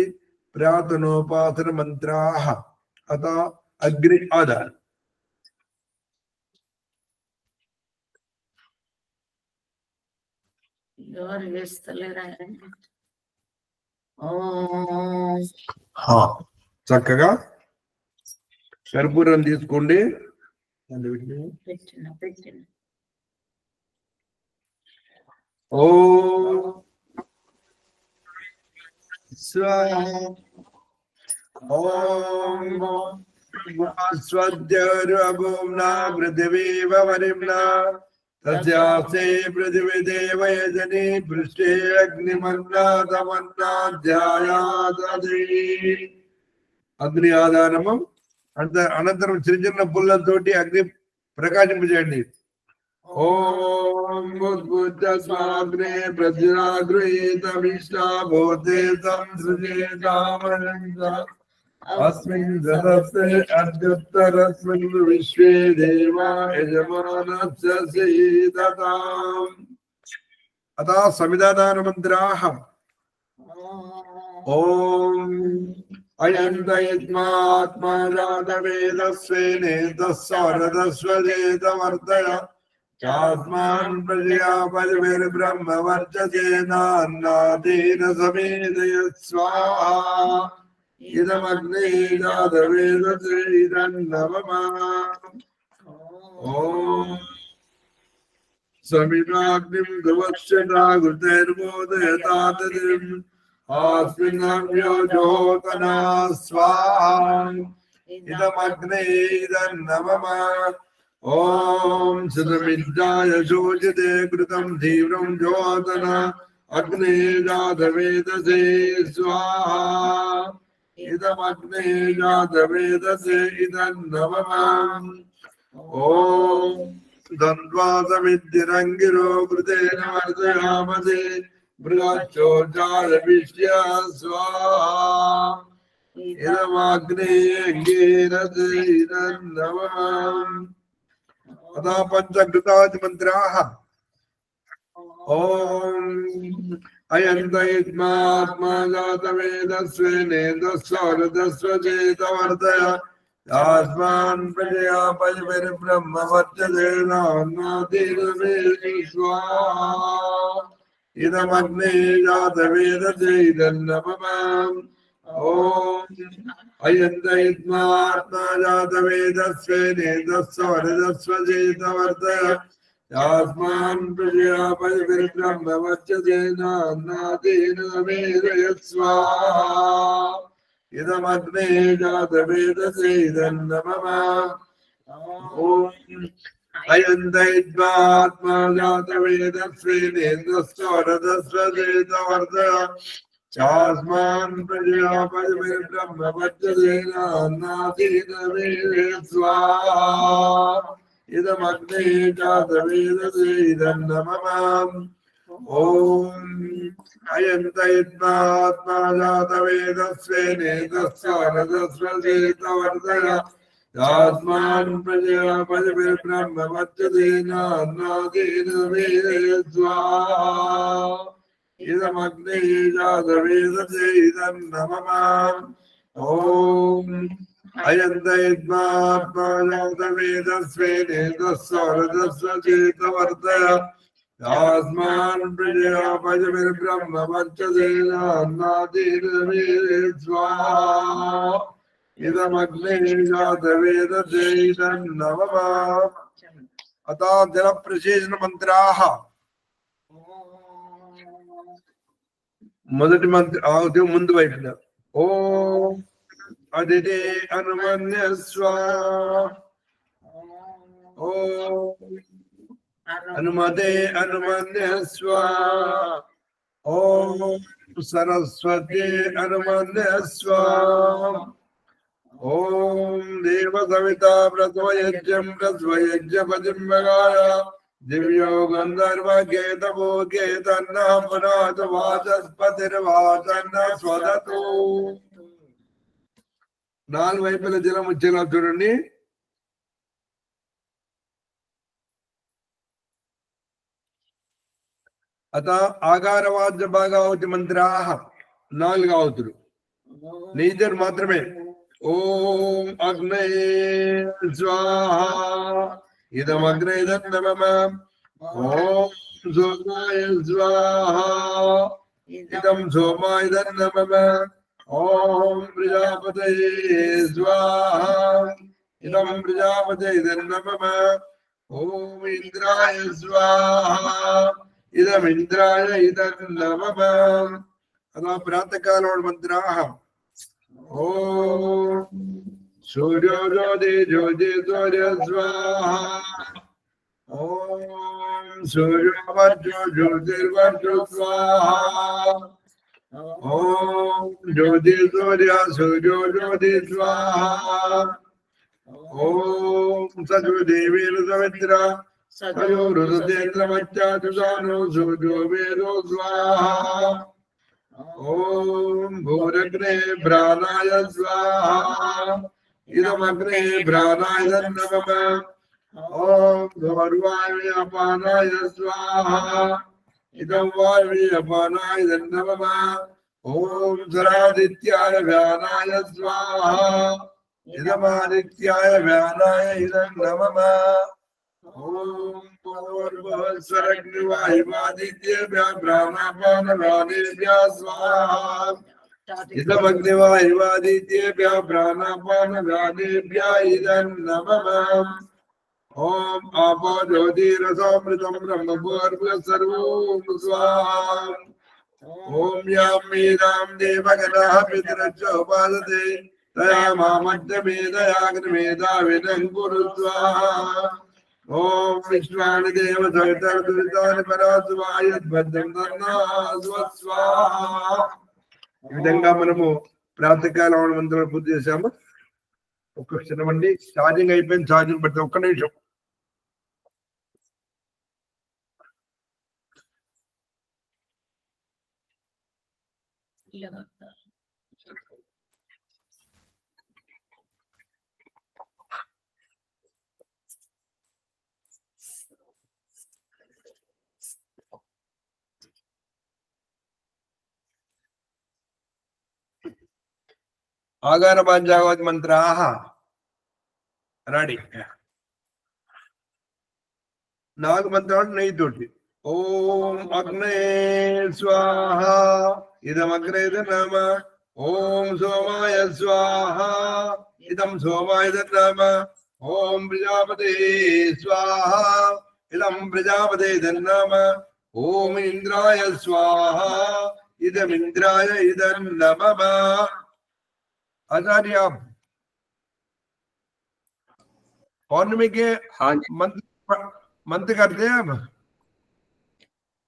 प्रार्थनोपासन मंत्राः अथ अग्नि आधार చక్కగా కర్పూరం తీసుకోండి. ఓ स्वद्यरुभुम्ना पृथिवीव वरिम्ना तस्यास्ते पृथिवी देवयजनी पृष्ठे अग्निमन्ना तमन्नाध्यायादधि అగ్ని ఆధారము. అనంతరం చిన్న చిన్న పుల్లలతోటి అగ్ని ప్రకాశింపజేయండి. ఓం బుద్ధ స్వాగ్నే ప్రజాగృహీతమిష్టా బోధే సంసృజేతామనంత అస్మిన్ జగత్తే అద్యుత్తరస్మిన్ విశ్వే దేవా యజమానస్య సీదతాం. అతా సమిధాన మంత్రాః. ఓం అయంత యజ్మాత్మారాధవేదస్వేనేతస్సారదస్వజేతవర్తయ చాస్మాన్ ప్రజాపతిర్బ్రహ్మవర్చసేనాన్నాదీన సమేదయ స్వాహా. ఇదమగ్నే జాతవేదసే ఇదన్నమమా. ఓం సమితాగ్నిం ధ్రువశ్చనాగుతైర్మోదయతాతదిం ఆస్మిన్నవ్యో జ్యోతనా స్వాహా. ఇదమగ్నే ఇదన్నమమా. ఓం సుతమిద్దాయ శోచితే కృతం తీవ్రం జ్యోతన అగ్నే జాతవేదసే స్వాహా. ఇదమగ్నే జాతవేదసే ఇదన్నమమా. ఓం ద్వంద్వాసమిద్దిరంగిరో కృతేన వర్ధయామసే బృహచ్చోజారవిష్య స్వాహా. ఇదమగ్నే అంగీరసే ఇదన్నమమా. అదా పంచఘృతాది మంత్రాః. ఓం అయంత యజ్మాత్మా జాతవేదస్వేనేతస్సారదస్వజేతవర్తయ యాస్మాన్ ప్రజాపతిర్బ్రహ్మవర్చసేనాన్నాదీన స్వాహా. ఇదమగ్నే జాతవేదసే ఇదన్నమమా. ఓం అయంత యజ్మాత్మా జాతవేదస్వేనేతస్సారదస్వజేతవర్తయ యాస్మాన్ ప్రజాపతిర్బ్రహ్మవర్చసేనాన్నాదీన స్వాహా. ఇదమగ్నే జాతవేదసే ఇదన్నమమా. ఓం అయంత యజ్మాత్మా జాతవేదస్వేనేతస్సారదస్వజేతవర్తయ చాస్మాన్ ప్రజాపతిర్బ్రహ్మవర్చసేనాన్నాదీన స్వాహా. ఇదమగ్నే జాతవేదసే ఇదన్నమమా. ఓం అయంత యజ్మాత్మా జాతవేదస్వేనేతస్సారదస్వజేతవర్తయ యాస్మాన్ ప్రజాపతిర్బ్రహ్మవర్చసేనాన్నాదీన స్వాహా. ఇదమగ్నే జాతవేదసే ఇదన్నమమా. ఓం అయంత యజ్మాత్మా జాతవేదస్వేనేతస్సారదస్వజేతవర్తయ యాస్మాన్ ప్రజాపతిర్బ్రహ్మవర్చసేనాన్నాదీన స్వాహా. ఇదమగ్నే జాతవేదసే ఇదన్నమమా. అతా జల ప్రశేషణ మంత్రాః. మొదటి మంత్ర ముందు వైపున ఓం అదితే అనుమన్యస్వ. ఓం అనుమతే అనుమన్యస్వ. ఓం సరస్వతే అనుమన్యస్వ. ఓం దేవ సవిత ప్రస్వయజ్ఞం ప్రస్వయజ్ఞపతింబగాయ దివ్యో గంధర్వ కేతవో కేతన్న పునాత వాచస్పతిర్వాచన్న స్వదతు. నాలుగు వైపుల జలం వచ్చేలా చూడండి. అత ఆకారవాద్య భాగావతి మంత్రాః. నాలుగు ఆవతులు నేచర్ మాత్రమే. ఓం అగ్నే స్వాహా. ఇదమగ్నే ఇదన్నమమా. ఓం సోమాయ స్వాహా. ఇదం సోమాయ ఇదన్నమమా. ఓం ప్రజాపతయే స్వాహా. ఇదం ప్రజాపతయే ఇదన్నమమా. ఓం ఇంద్రాయ స్వాహా. ఇదం ఇంద్రాయ ఇదన్నమమా. అలా ప్రాతకాల మంత్రాః. ఓం సూర్యో జ్యోతి జ్యోతి సూర్య స్వాహా. ఓం సూర్యవర్జో జ్యోతిర్వర్జో స్వాహా. ఓం జ్యోతి సూర్య సూర్యో జ్యోతి స్వాహా. ओम सजुदेवेन समित्रा सजो रुद्रेन्द्रमच्चाजुषानो सूर्यो वेदो स्वाहा ओम भूरग्ने भ्राणाय स्वाहा इदमग्ने भ्राणाय नमः ओम भर्वाय अपानाय स्वाहा इदं वायवे अपानाय नमः ओम सरादित्याय व्यानाय स्वाहा इदमादित्याय व्यानाय इदं नमः ओम पूर्वस्वरग्निवायुवादित्येभ्यः ब्राह्मणापानवादिभ्यः स्वाहा इदमग्निवायुवादित्येभ्यः ब्राह्मणापानवादिभ्यः इदं नमः ओम आपो ज्योतिरसोमृतं ब्रह्मभूर्भुवः सर्वं स्वाहा ओम यामीरां देवगणः पितरच्चोपासते तया मामद्यमेदयाग्निमेधाविदं कुरु स्वाहा ओम विश्वानि देव सवितर्दुरितानि परासुवायुद्भद्रं स्वाहा ఈ విధంగా మనము ప్రాతకాల మంత్రాలు పూర్తి చేశాము. ఒక్క క్షణం అండి, ఛార్జింగ్ అయిపోయింది, ఛార్జింగ్ పెడితే ఒక్క నిమిషం. आगार भागवत मंत्र रेडी नाग मंत्र नहीं तोटी ओम अग्ने स्वाहा इदम अग्रे नम ओम सोमाय स्वाहा इदम सोमाय नम ओम प्रजापते स्वाहा इदम प्रजापते नम ओम इंद्राय स्वाहा इदम इंद्राय इदं नमः. आचार्य आप पौर्णमी के मंत्र करते हैं अब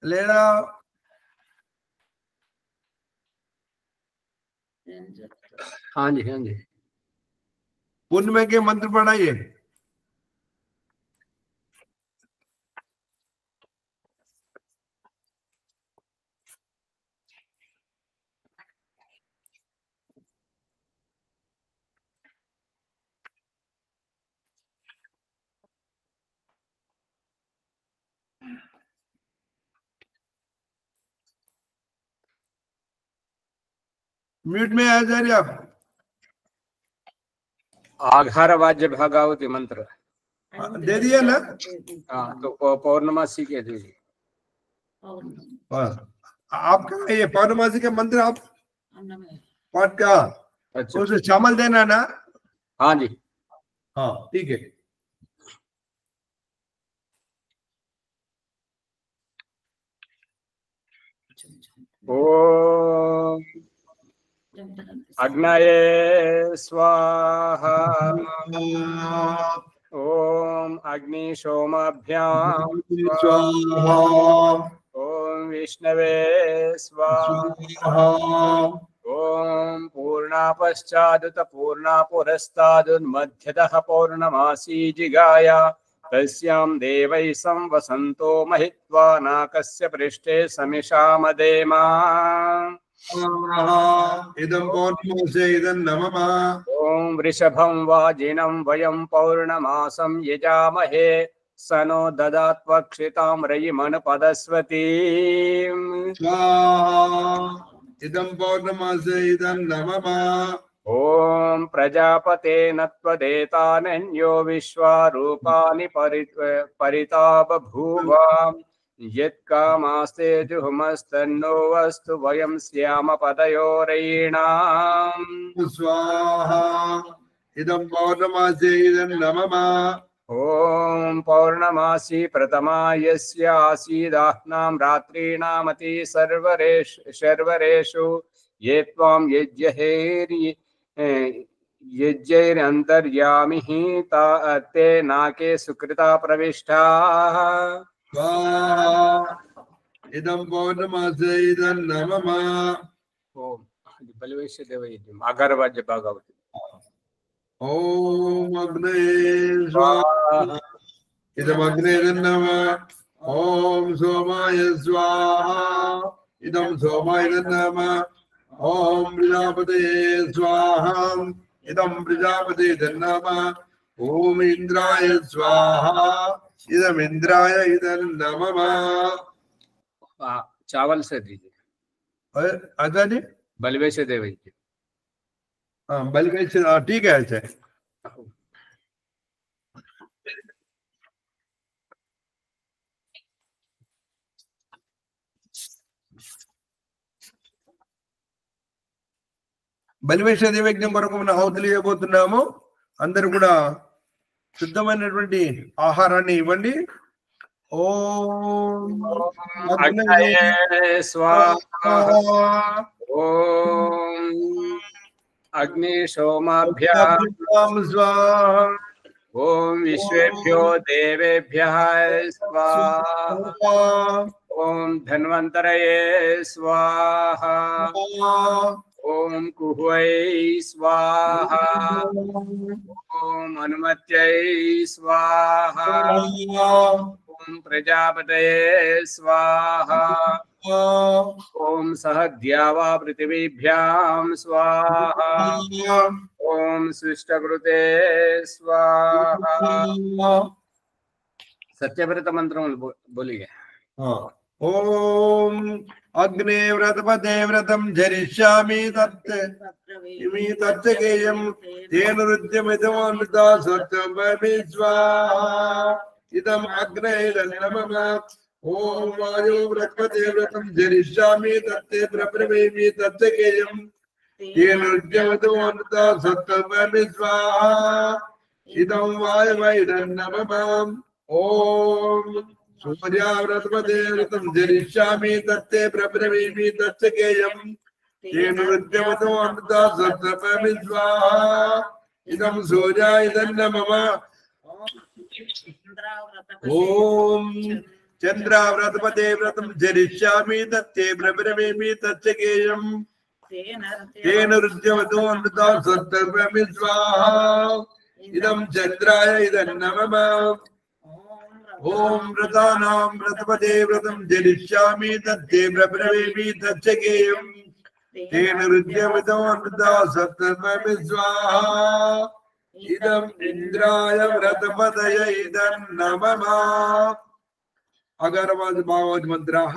लेना हाँ जी हाँ जी पूर्णिमा के मंत्र पढ़ाइए. म्यूट में आ जा रहे आप. आघार वाज्य भागावती मंत्र दे दिया ना. हाँ तो पौर्णमासी के दीजिए. आपका ये पौर्णमासी का मंत्र आप पाठ का अच्छा उसे शामिल देना ना. हाँ जी हाँ ठीक है. ओम अग्नये स्वाहा ओम अग्निशोमाभ्याम स्वाहा ओम विष्णवे स्वाहा ओम पूर्णा पश्चादुत पूर्णा पुरस्तादुन्मध्यतः पौर्णमासी जिगाया तस्यां देवै संवसन्तो महित्वा नाकस्य पृष्ठे समिषामदेमा इदं पौर्णमासे इदं नमः. ओम वृषभं वाजिनं वयं पौर्णमासं यजामहे स नो ददात्वक्षितां रयिमनुपदस्वतीम्. इदं पौर्णमासे इदं नमः. ओम प्रजापते नत्वदेतानन्यो विश्वारूपाणि परिता बभूव यत्कामास्ते जुहुमस्तन्नो वस्तु वयं स्याम पदयोरयीणाम्. स्वाहा इदं पौर्णमासे इदं नमः. ओम पौर्णमासी प्रथमा यस्य आसीदाह्नां रात्रीणामति सर्वरेषु ये त्वां यज्ञैरन्तर्यामिः ते नाके सुकृता प्रविष्टाः. इदं पौर्णमासे इदं नमः. ओम बलवेश देवयज्ञम् आगारवाज्य भागवती. ओम अग्ने स्वाहा इदम अग्ने नमः। ओम सोमाय स्वाहा इदम सोमाय नमः। ओम प्रजापते स्वाहा इदम प्रजापते नमः। ओम इंद्राय स्वाहा इदम इंद्राय नमः। चावल से दीजिए। अच्छा जी, बलवे से दे दीजिए। हाँ बलवे से, ठीक है। अच्छा బలివేష నైవేద్యం కొరకు మనం ఆహుతులు ఇవ్వబోతున్నాము. అందరూ కూడా శుద్ధమైనటువంటి ఆహారాన్ని ఇవ్వండి. ఓం अग्नये स्वाहा। ओम अग्निशोमाभ्यां स्वाहा। ओम विश्वेभ्यो देवेभ्यः स्वाहा। ओम धन्वन्तरये स्वाहा। ओम कुह्वै स्वाहा। ओम अनुमत्यै स्वाहा। ओम प्रजापतये स्वाहा। ओम सहद्यावा पृथिवीभ्यां स्वाहा। ओम सृष्टकृते स्वाहा। सत्यव्रत मंत्र बोलिए। ओम अग्ने व्रतपते व्रतं झरिष्यामि तत्तेयं तेन रुद्यमिदमृता सत्यं स्वाहा। इदम अग्ने नमः। ओम वायु व्रतपते व्रतं झरिष्यामि तत्ते प्रब्रवीमि तत्तेयं तेन रुद्यमिदमृता सत्यं स्वाहा। इदम वायवे नमः। ओम सूर्याव्रतपते व्रतं झरिष्यामि तत्ते प्रब्रवीमि तत्तेयं तेन रुद्यमिदमृता सत्यं स्वाहा। इदम सूर्याय नमः। ओम चंद्राव्रतपते व्रतं झरिष्यामि तत्ते प्रब्रवीमि तत्तेयं तेन रुद्यमिदमृता सत्यं स्वाहा। इदं चंद्राय नमः। ओम व्रतानां व्रतपते व्रतं झरिष्यामि तत्ते प्रब्रवीमि तत्तेयं तेन रुद्यमिदमृता सत्यं स्वाहा। इदं इंद्राय व्रतपतये नमः। अगरवाद भावज मंत्राः।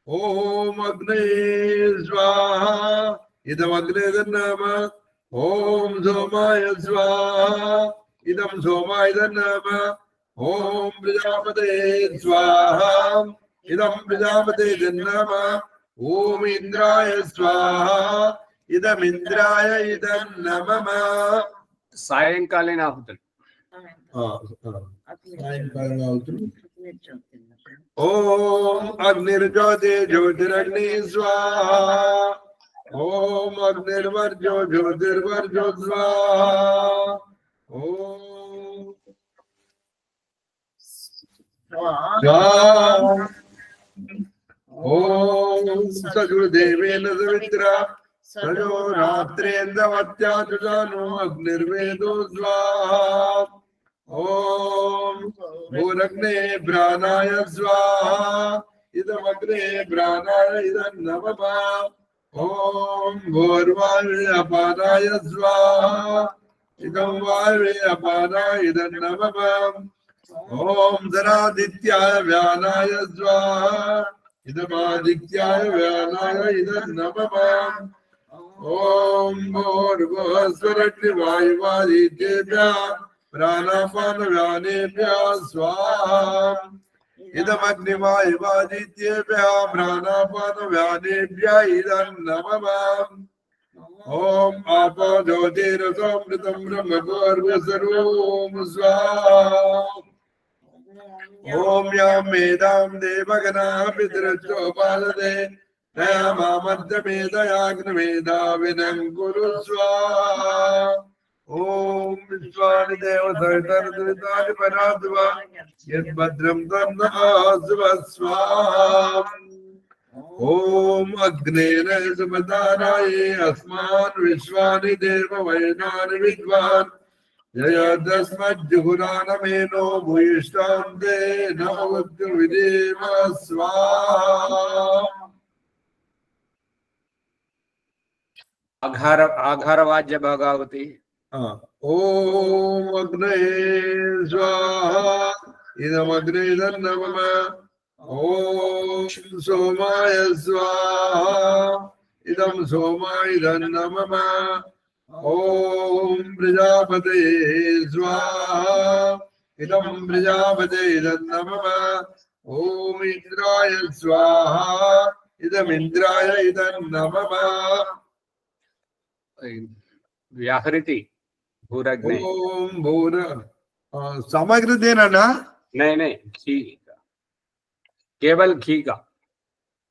ओम अग्ने स्वाहा इदम अग्ने नमः। ओम सोमाय स्वाहा इदम सोमाय नमः। ओम प्रजापते स्वाहा इदम प्रजापते नमः। ओम इंद्राय स्वाहा इदम इंद्राय नमः। सायंकालीन आहुति। ओम अग्निर्ज्योति ज्योतिरग्नि स्वाहा। ओम अग्निर्वर्ज्यो ज्योतिर्वर्ज्यो स्वाहा। ओम सगुरुदेवेन सवित्रा सजो रात्रेन्द्रवत्याजुजानो अग्निर्वेदो स्वाहा। ओम भूरग्ने प्राणाय स्वाहा इदम अग्ने प्राणाय इदं नमः। ओम भूर्वायुवे अपानाय स्वाहा इदं वायुवे अपानाय इदं नमः। ओम धरादित्याय व्यानाय स्वाहा इदमादित्याय व्यानाय इदं नमः। ओम भूर्भुवस्वरग्निवायुवादित्येभ्यः प्राणापान व्यानेभ्यः स्वाहा। इदम अग्निवायुवादित्येभ्यः प्राणापान व्यानेभ्यः इदं नमः। ओम आपो ज्योतिरसोमृतं ब्रह्म भूर्भुवस्वरूप स्वाहा। ओम यां मेधां देवगणाः पितृचोपादते तया मामद्रमेदयाग्निमेधाविनं कुरु स्वाहा। ओम विश्वानि देव सहितर्दृतानि पराद्वा यद्भद्रं तन्नः स्वाहा। ओम अग्नेन सुपदानाय अस्मान् विश्वानि देव वैनानि विद्वान् जयदस्मज्जुहुरानमेनो भूयिष्ठान्ते नमोऽस्तु विदेव स्वाहा। आघारवाद्य भगावती। ओम अग्नये स्वाहा इदमग्ने नमः। ओम सोमाय स्वाहा इदं सोमाय नमः। ओम प्रजापतये स्वाहा इदं प्रजापतये नमः। ओम इंद्राय स्वाहा इदं इंद्राय नमः। व्याहृति भूरग्ने। ओम भूर सामग्री देना ना? नहीं घी का, केवल घी का,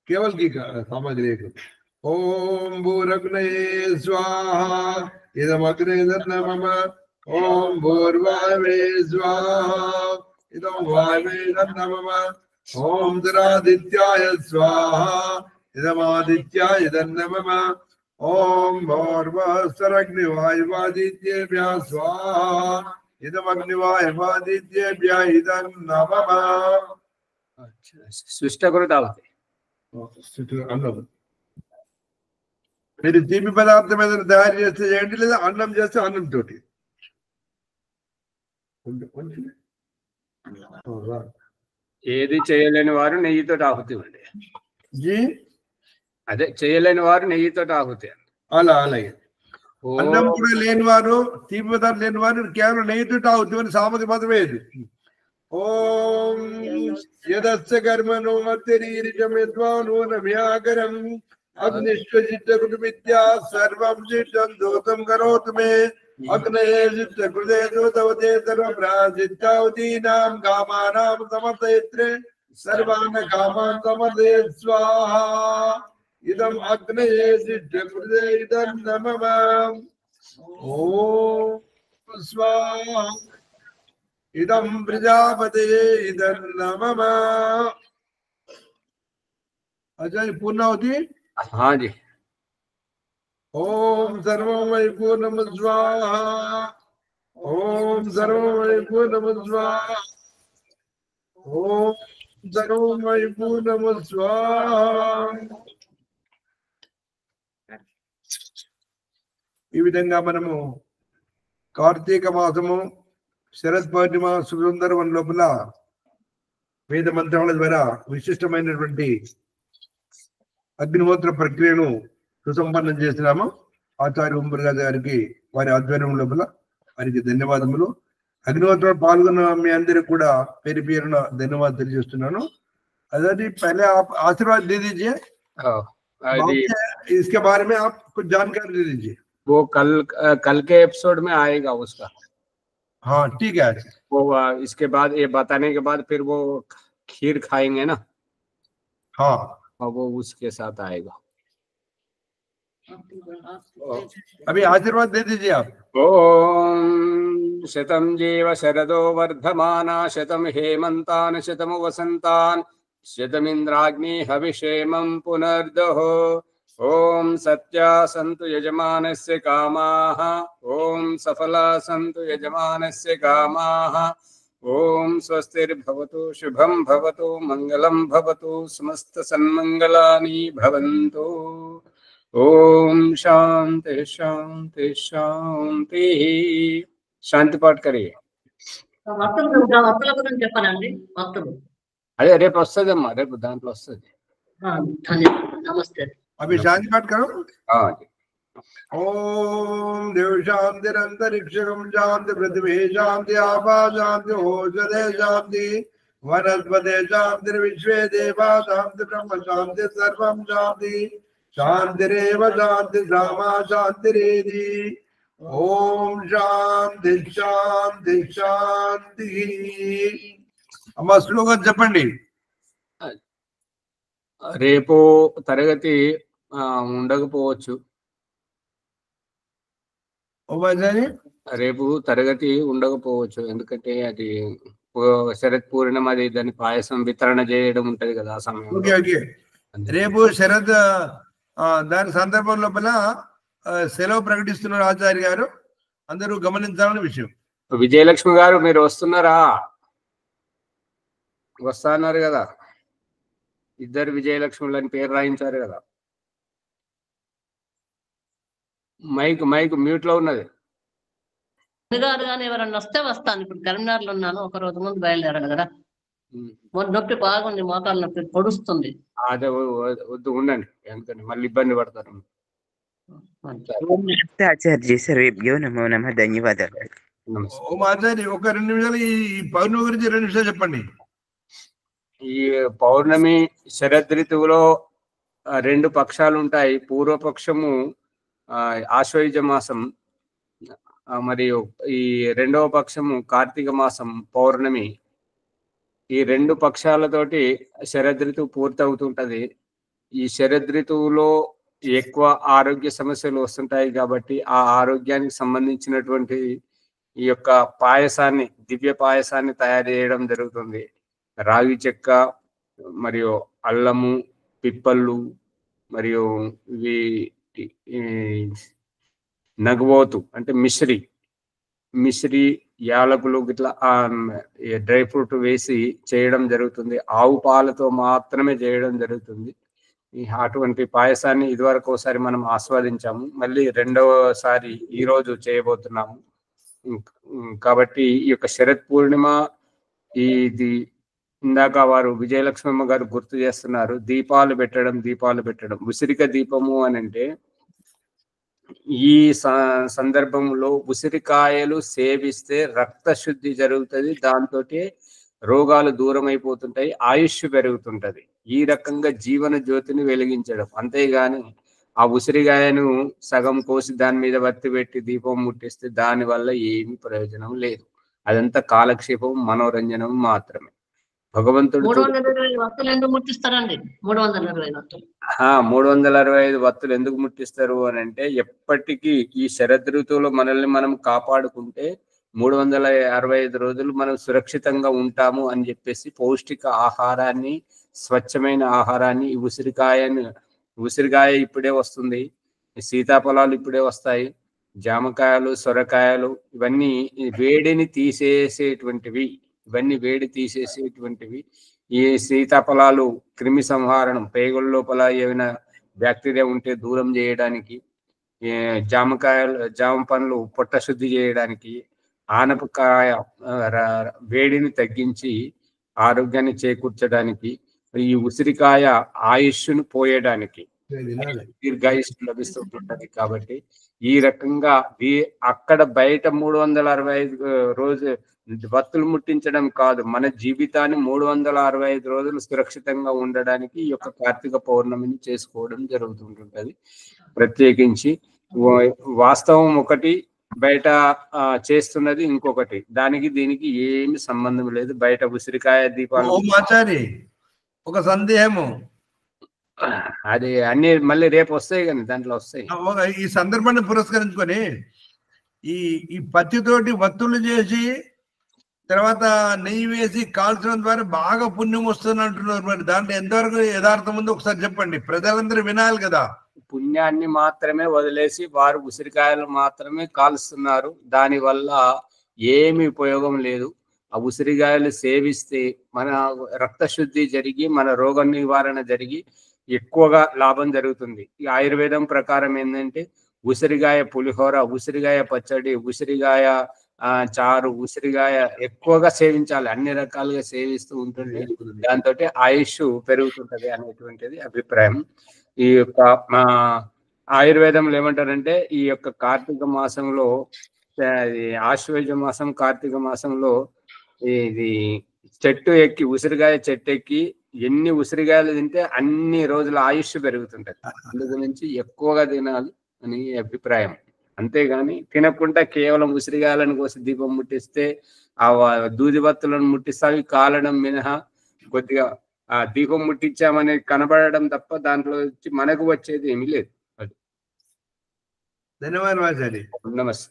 केवल घी का सामग्री। ओम भूरग्नये स्वाहा इदमग्ने नमः। ओम भूर्वायवे स्वाहा इदं वायवे नमः। ओम दरादित्याय स्वाहा इदमादित्याय नमः। ओम भूर्भुवस्सुरग्निवायुवादित्येभ्यः स्वाहा इदमग्निवायुवादित्येभ्यः नमः। సుష్టకృతావతి అన్నం మీరు తీపి పదార్థం ఏదైనా తయారు చేస్తే చేయండి, లేదా అన్నం చేస్తే అన్నం తోటి. ఏది చేయలేని వారు నెయ్యితో ఆహుతి ఇవ్వండి. జీ అదే చేయలేని వారు నెయ్యితో ఆహుతి. అలా అలాగే అన్నం కూడా లేని వారు, తీపి పదార్థం లేని వారు కేవలం నెయ్యితో ఆహుతి ఇవ్వండి. సామగ్రి మాత్రమే ఇది. ఓం యదస్య కర్మణో అతిరీరిజమిద్వానో నవ్యాకరం అగ్నిష్వజిత్తకృతమిత్యా సర్వం సిద్ధం దూతం కరోతు మే. అగ్నయే సిద్ధకృతే దూతవతే సర్వప్రాజిత్తావతీనాం కామానాం సమర్థయత్రే సర్వాన్ కామాన్ సమర్థయత్ స్వాహా. ఇదం అగ్నయే సిద్ధకృతే ఇదం నమః. ఓం స్వాహా इदं प्रजापते इदं नमः। अच्छा ये पूर्णाहुति? हाँ जी। ओम सर्वमय पूर्णम स्वाहा। ओम सर्वमय पूर्णम स्वाहा। ओम सर्वमय पूर्णम स्वाहा। ఈ విధంగా మనము కార్తీక మాసము శరద్ పౌర్ణిమ సుందరం లోపల వేద మంత్రాల ద్వారా విశిష్టమైనటువంటి అగ్నిహోత్ర ప్రక్రియను సుసంపన్నం చేసినాము. ఆచార్య ఓంప్రకాష్ గారికి వారి ఆధ్వర్యం లోపల వారికి ధన్యవాదములు. అగ్నిహోత్రం పాల్గొన్న మీ అందరికి కూడా పేరు పేరున ధన్యవాదాలు తెలియజేస్తున్నాను. अदादी पहले आप आशीर्वाद दे दीजिए, इसके बारे में आप कुछ जानकारी दे दीजिए. वो कल के एपिसोड में आएगा उसका. हाँ ठीक है. वो इसके बाद ये बताने के बाद फिर वो खीर खाएंगे ना. हाँ और वो उसके साथ आएगा. अभी आशीर्वाद दे दीजिए आप. ओम शतम जीव शरदो वर्धमाना शतम हेमंतान शतम वसंतान शतमिंद्राग्नि हविषेमं पुनर्दहो. ओम सत्या सन्तु यजमानस्य कामाः. ओम सफला सन्तु यजमानस्य कामाः. ओम स्वस्तिर्भवतु शुभं भवतु मंगलं भवतु समस्त सन्मंगलानि भवन्तु. ओम शांति शांति शांति. शांति पाठ करिए. अरे రేపు వస్తుందమ్మా, రేపు దాంట్లో వస్తుంది. नमस्ते. अभी शांति पाठ करो. हाँ जी. ओम देव शांतिरंतरिक्षम शांति पृथ्वी शांति आपा शांति ओषधे शांति वनस्पते शांति विश्वे देवा शांति ब्रह्म शांति सर्वं शांति शांतिरेव शांति सामा शांतिरेधि. ओम शांति शांति शांति. अम्मा श्लोकం చెప్పండి. రేపు తరగతి ఉండకపోవచ్చు. రేపు తరగతి ఉండకపోవచ్చు ఎందుకంటే అది శరత్ పూర్ణిమ, అది దాని పాయసం వితరణ చేయడం ఉంటది కదా ఆ సమయంలో. రేపు శరత్ దాని సందర్భం లోపల సెలవు ప్రకటిస్తున్నారు ఆచార్య గారు, అందరూ గమనించాలని విషయం. విజయలక్ష్మి గారు మీరు వస్తున్నారా? వస్తా అన్నారు కదా, ఇద్దరు విజయలక్ష్ములని పేరు రాయించారు కదా. మైక్ మ్యూట్ లో ఉన్నది. గారు కానీ ఎవరన్నా వస్తే వస్తాను. ఇప్పుడు కరీంనగర్లో ఉన్నాను, ఒక రోజు ముందు బయలుదేరాను కదా. నొప్పి బాగుంది, మోకాలు నొప్పి పొడుస్తుంది. అదే వద్దు ఉండండి, ఎందుకంటే మళ్ళీ ఇబ్బంది పడతారు. ఆచార్య సర్వేభ్యో నమో నమః, ధన్యవాదాలు. ఓం ఆచార్య, ఒక 2 నిమిషాలు ఈ పౌర్ణమి గురించి 2 నిమిషాలు చెప్పండి. ఈ పౌర్ణమి శరద్ ఋతువులో 2 పక్షాలు ఉంటాయి. పూర్వపక్షము ఆశ్వయుజ మాసం, మరియు ఈ రెండవ పక్షము కార్తీక మాసం పౌర్ణమి. ఈ 2 పక్షాలతోటి శరద్ ఋతువు పూర్తవుతుంటది. ఈ శరద్ ఋతువులో ఎక్కువ ఆరోగ్య సమస్యలు వస్తుంటాయి కాబట్టి ఆ ఆరోగ్యానికి సంబంధించినటువంటి ఈ యొక్క పాయసాన్ని, దివ్య పాయసాన్ని తయారు చేయడం జరుగుతుంది. రాగి చెక్క మరియు అల్లము, పిప్పళ్ళు, మరియు ఇవి నగవోతు అంటే మిశ్రి, యాలకులు గిట్లా డ్రై ఫ్రూట్ వేసి చేయడం జరుగుతుంది. ఆవు పాలతో మాత్రమే చేయడం జరుగుతుంది. అటువంటి పాయసాన్ని ఇదివరకు ఒకసారి మనం ఆస్వాదించాము, మళ్ళీ రెండవసారి ఈ రోజు చేయబోతున్నాము. కాబట్టి ఈ యొక్క శరత్ పూర్ణిమ, ఇది ఇందాక వారు విజయలక్ష్మమ్మ గారు గుర్తు చేస్తున్నారు, దీపాలు పెట్టడం. ఉసిరిక దీపము అని అంటే ఈ సందర్భంలో ఉసిరికాయలు సేవిస్తే రక్త శుద్ధి జరుగుతుంది, దాంతో రోగాలు దూరం అయిపోతుంటాయి, ఆయుష్ పెరుగుతుంటది. ఈ రకంగా జీవన జ్యోతిని వెలిగించడం. అంతేగాని ఆ ఉసిరికాయను సగం కోసి దాని మీద వత్తి పెట్టి దీపం ముట్టిస్తే దాని వల్ల ఏమి ప్రయోజనం లేదు. అదంతా కాలక్షేపం, మనోరంజనం మాత్రమే. భగవంతుడు 320 వత్తులు ఎందుకు ముట్టిస్తారండి? 320 వత్తులు 365 వత్తులు ఎందుకు ముట్టిస్తారు అని అంటే, ఎప్పటికీ ఈ శరద్ ఋతువులో మనల్ని మనం కాపాడుకుంటే 365 రోజులు మనం సురక్షితంగా ఉంటాము అని చెప్పేసి పౌష్టిక ఆహారాన్ని, స్వచ్ఛమైన ఆహారాన్ని, ఈ ఉసిరికాయ ఇప్పుడే వస్తుంది, సీతాఫలాలు ఇప్పుడే వస్తాయి, జామకాయలు, సొరకాయలు, ఇవన్నీ వేడి తీసేసేటువంటివి. ఈ సీతాఫలాలు క్రిమి సంహారణం, పేగుల లోపల ఏమైనా బ్యాక్టీరియా ఉంటే దూరం చేయడానికి, జామ పండ్లు పొట్ట శుద్ధి చేయడానికి, ఆనపకాయ వేడిని తగ్గించి ఆరోగ్యాన్ని చేకూర్చడానికి, ఈ ఉసిరికాయ ఆయుష్ను పోయడానికి, దీర్ఘాయుష్ను లభిస్తుంటది. కాబట్టి ఈ రకంగా అక్కడ బయట 365 రోజు వత్తులు ముట్టించడం కాదు, మన జీవితాన్ని 365 రోజులు సురక్షితంగా ఉండడానికి ఈ యొక్క కార్తీక పౌర్ణమిని చేసుకోవడం జరుగుతుంటుంటది. ప్రత్యేకించి వాస్తవం ఒకటి, బయట చేస్తున్నది ఇంకొకటి, దానికి దీనికి ఏమి సంబంధం లేదు. బయట ఉసిరికాయ దీపాలు. ఒక సందేహము, అది అన్ని మళ్ళీ రేపు వస్తాయి కానీ దాంట్లో వస్తాయి. ఈ సందర్భాన్ని పురస్కరించుకొని ఈ పత్తితోటి వత్తులు చేసి తర్వాత నెయ్యి వేసి కాల్చడం ద్వారా బాగా పుణ్యం వస్తుంది అంటున్నారు. మరి దాంట్లో ఎంతవరకు యథార్థం ఉందో ఒకసారి చెప్పండి, ప్రజలందరూ వినాలి కదా. పుణ్యాన్ని మాత్రమే వదిలేసి వారు ఉసిరికాయలు మాత్రమే కాలుస్తున్నారు, దానివల్ల ఏమి ఉపయోగం లేదు. ఆ ఉసిరికాయలు సేవిస్తే మన రక్త శుద్ధి జరిగి, మన రోగ నివారణ జరిగి ఎక్కువగా లాభం జరుగుతుంది. ఈ ఆయుర్వేదం ప్రకారం ఏంటంటే ఉసిరికాయ పులిహోర, ఉసిరికాయ పచ్చడి, ఉసిరికాయ చారు, ఉసిరికాయ ఎక్కువగా సేవించాలి, అన్ని రకాలుగా సేవిస్తూ ఉంటుంది, దాంతో ఆయుష్ పెరుగుతుంటది అనేటువంటిది అభిప్రాయం. ఈ యొక్క ఆయుర్వేదంలో ఏమంటారంటే, ఈ యొక్క కార్తీక మాసంలో, ఆశ్వయుజ మాసం కార్తీక మాసంలో ఇది చెట్టు ఎక్కి, ఉసిరికాయ చెట్టు ఎక్కి ఎన్ని ఉసిరికాయలు తింటే అన్ని రోజుల ఆయుష్ పెరుగుతుంటది. అందు నుంచి ఎక్కువగా తినాలి అని అభిప్రాయం. అంతేగాని తినకుండా కేవలం ఉసిరికాయలను కోసి దీపం ముట్టిస్తే, ఆ దూది బత్తులను ముట్టిస్తావి కాలడం మినహా కొద్దిగా ఆ దీపం ముట్టించామనేది కనబడడం తప్ప దాంట్లో మనకు వచ్చేది ఏమీ లేదు. అది ధన్యవాదాలు. నమస్తే.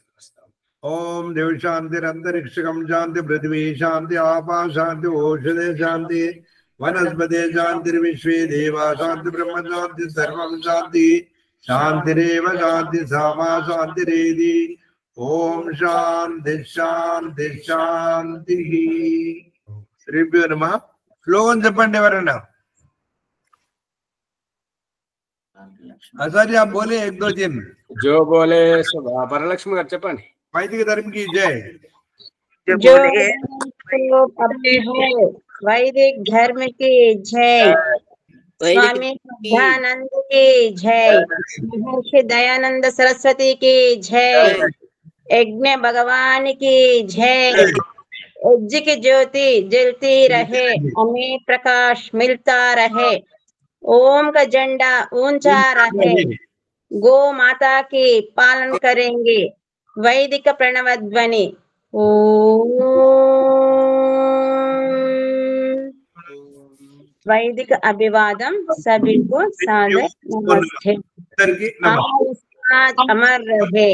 ఓం దేవి శాంతిరంతరిక్షకం శాంతి, పృథివీ శాంతి, ఆపా శాంతి, ఓషధే శాంతి, వనస్పతే శాంతి, విశ్వే దేవా శాంతి, బ్రహ్మ శాంతి, సర్వం శాంతి. శాంతిరేవ శాంతి, సామా శాంతిరేది. ఓం శాంతి శాంతి శాంతి. శ్రీభ్యో నమః. శ్లోకం చెప్పండి ఎవరన్నా. आचार्य आप बोले एक दो दिन जो बोले वरलक्ष्मी गाరు చెప్పండి. वैदिक धर्म की जय. जो है वैदिक धर्म की जय. स्वामी श्रद्धानंद की जय. महर्षि दयानंद सरस्वती की जय. यज्ञ भगवान की जय. यज्ञ की ज्योति जलती रहे, हमें प्रकाश मिलता रहे. ओम का झंडा ऊंचा रहे. गो माता की पालन करेंगे. वैदिक प्रणव ध्वनि. ओम. वैदिक अभिवादन सभी को सादर नमस्ते. आज अमर रहे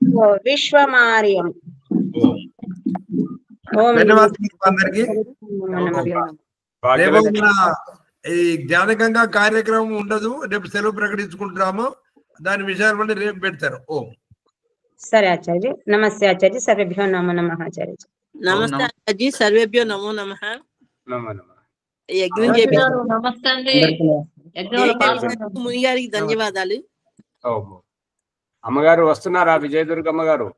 को विश्वमार्यम. ओम. ఈ జ్ఞానగంగా కార్యక్రమం ఉండదు, రేపు సెలవు ప్రకటించుకుంటున్నాము. దాని విషయాలు మళ్ళీ రేపు పెడతారు. ఓం. సరే ఆచార్య. నమస్తే ఆచార్య. సర్వేభ్యో నమో నమః ఆచార్య. నమస్తే ఆచార్య. సర్వేభ్యో నమో నమః. నమో నమః. యజ్ఞం చేపించారు. నమస్తే అండి. ముని గారికి ధన్యవాదాలు. అమ్మగారు వస్తున్నారా? విజయదుర్గ అమ్మగారు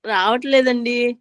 రావట్లేదండి.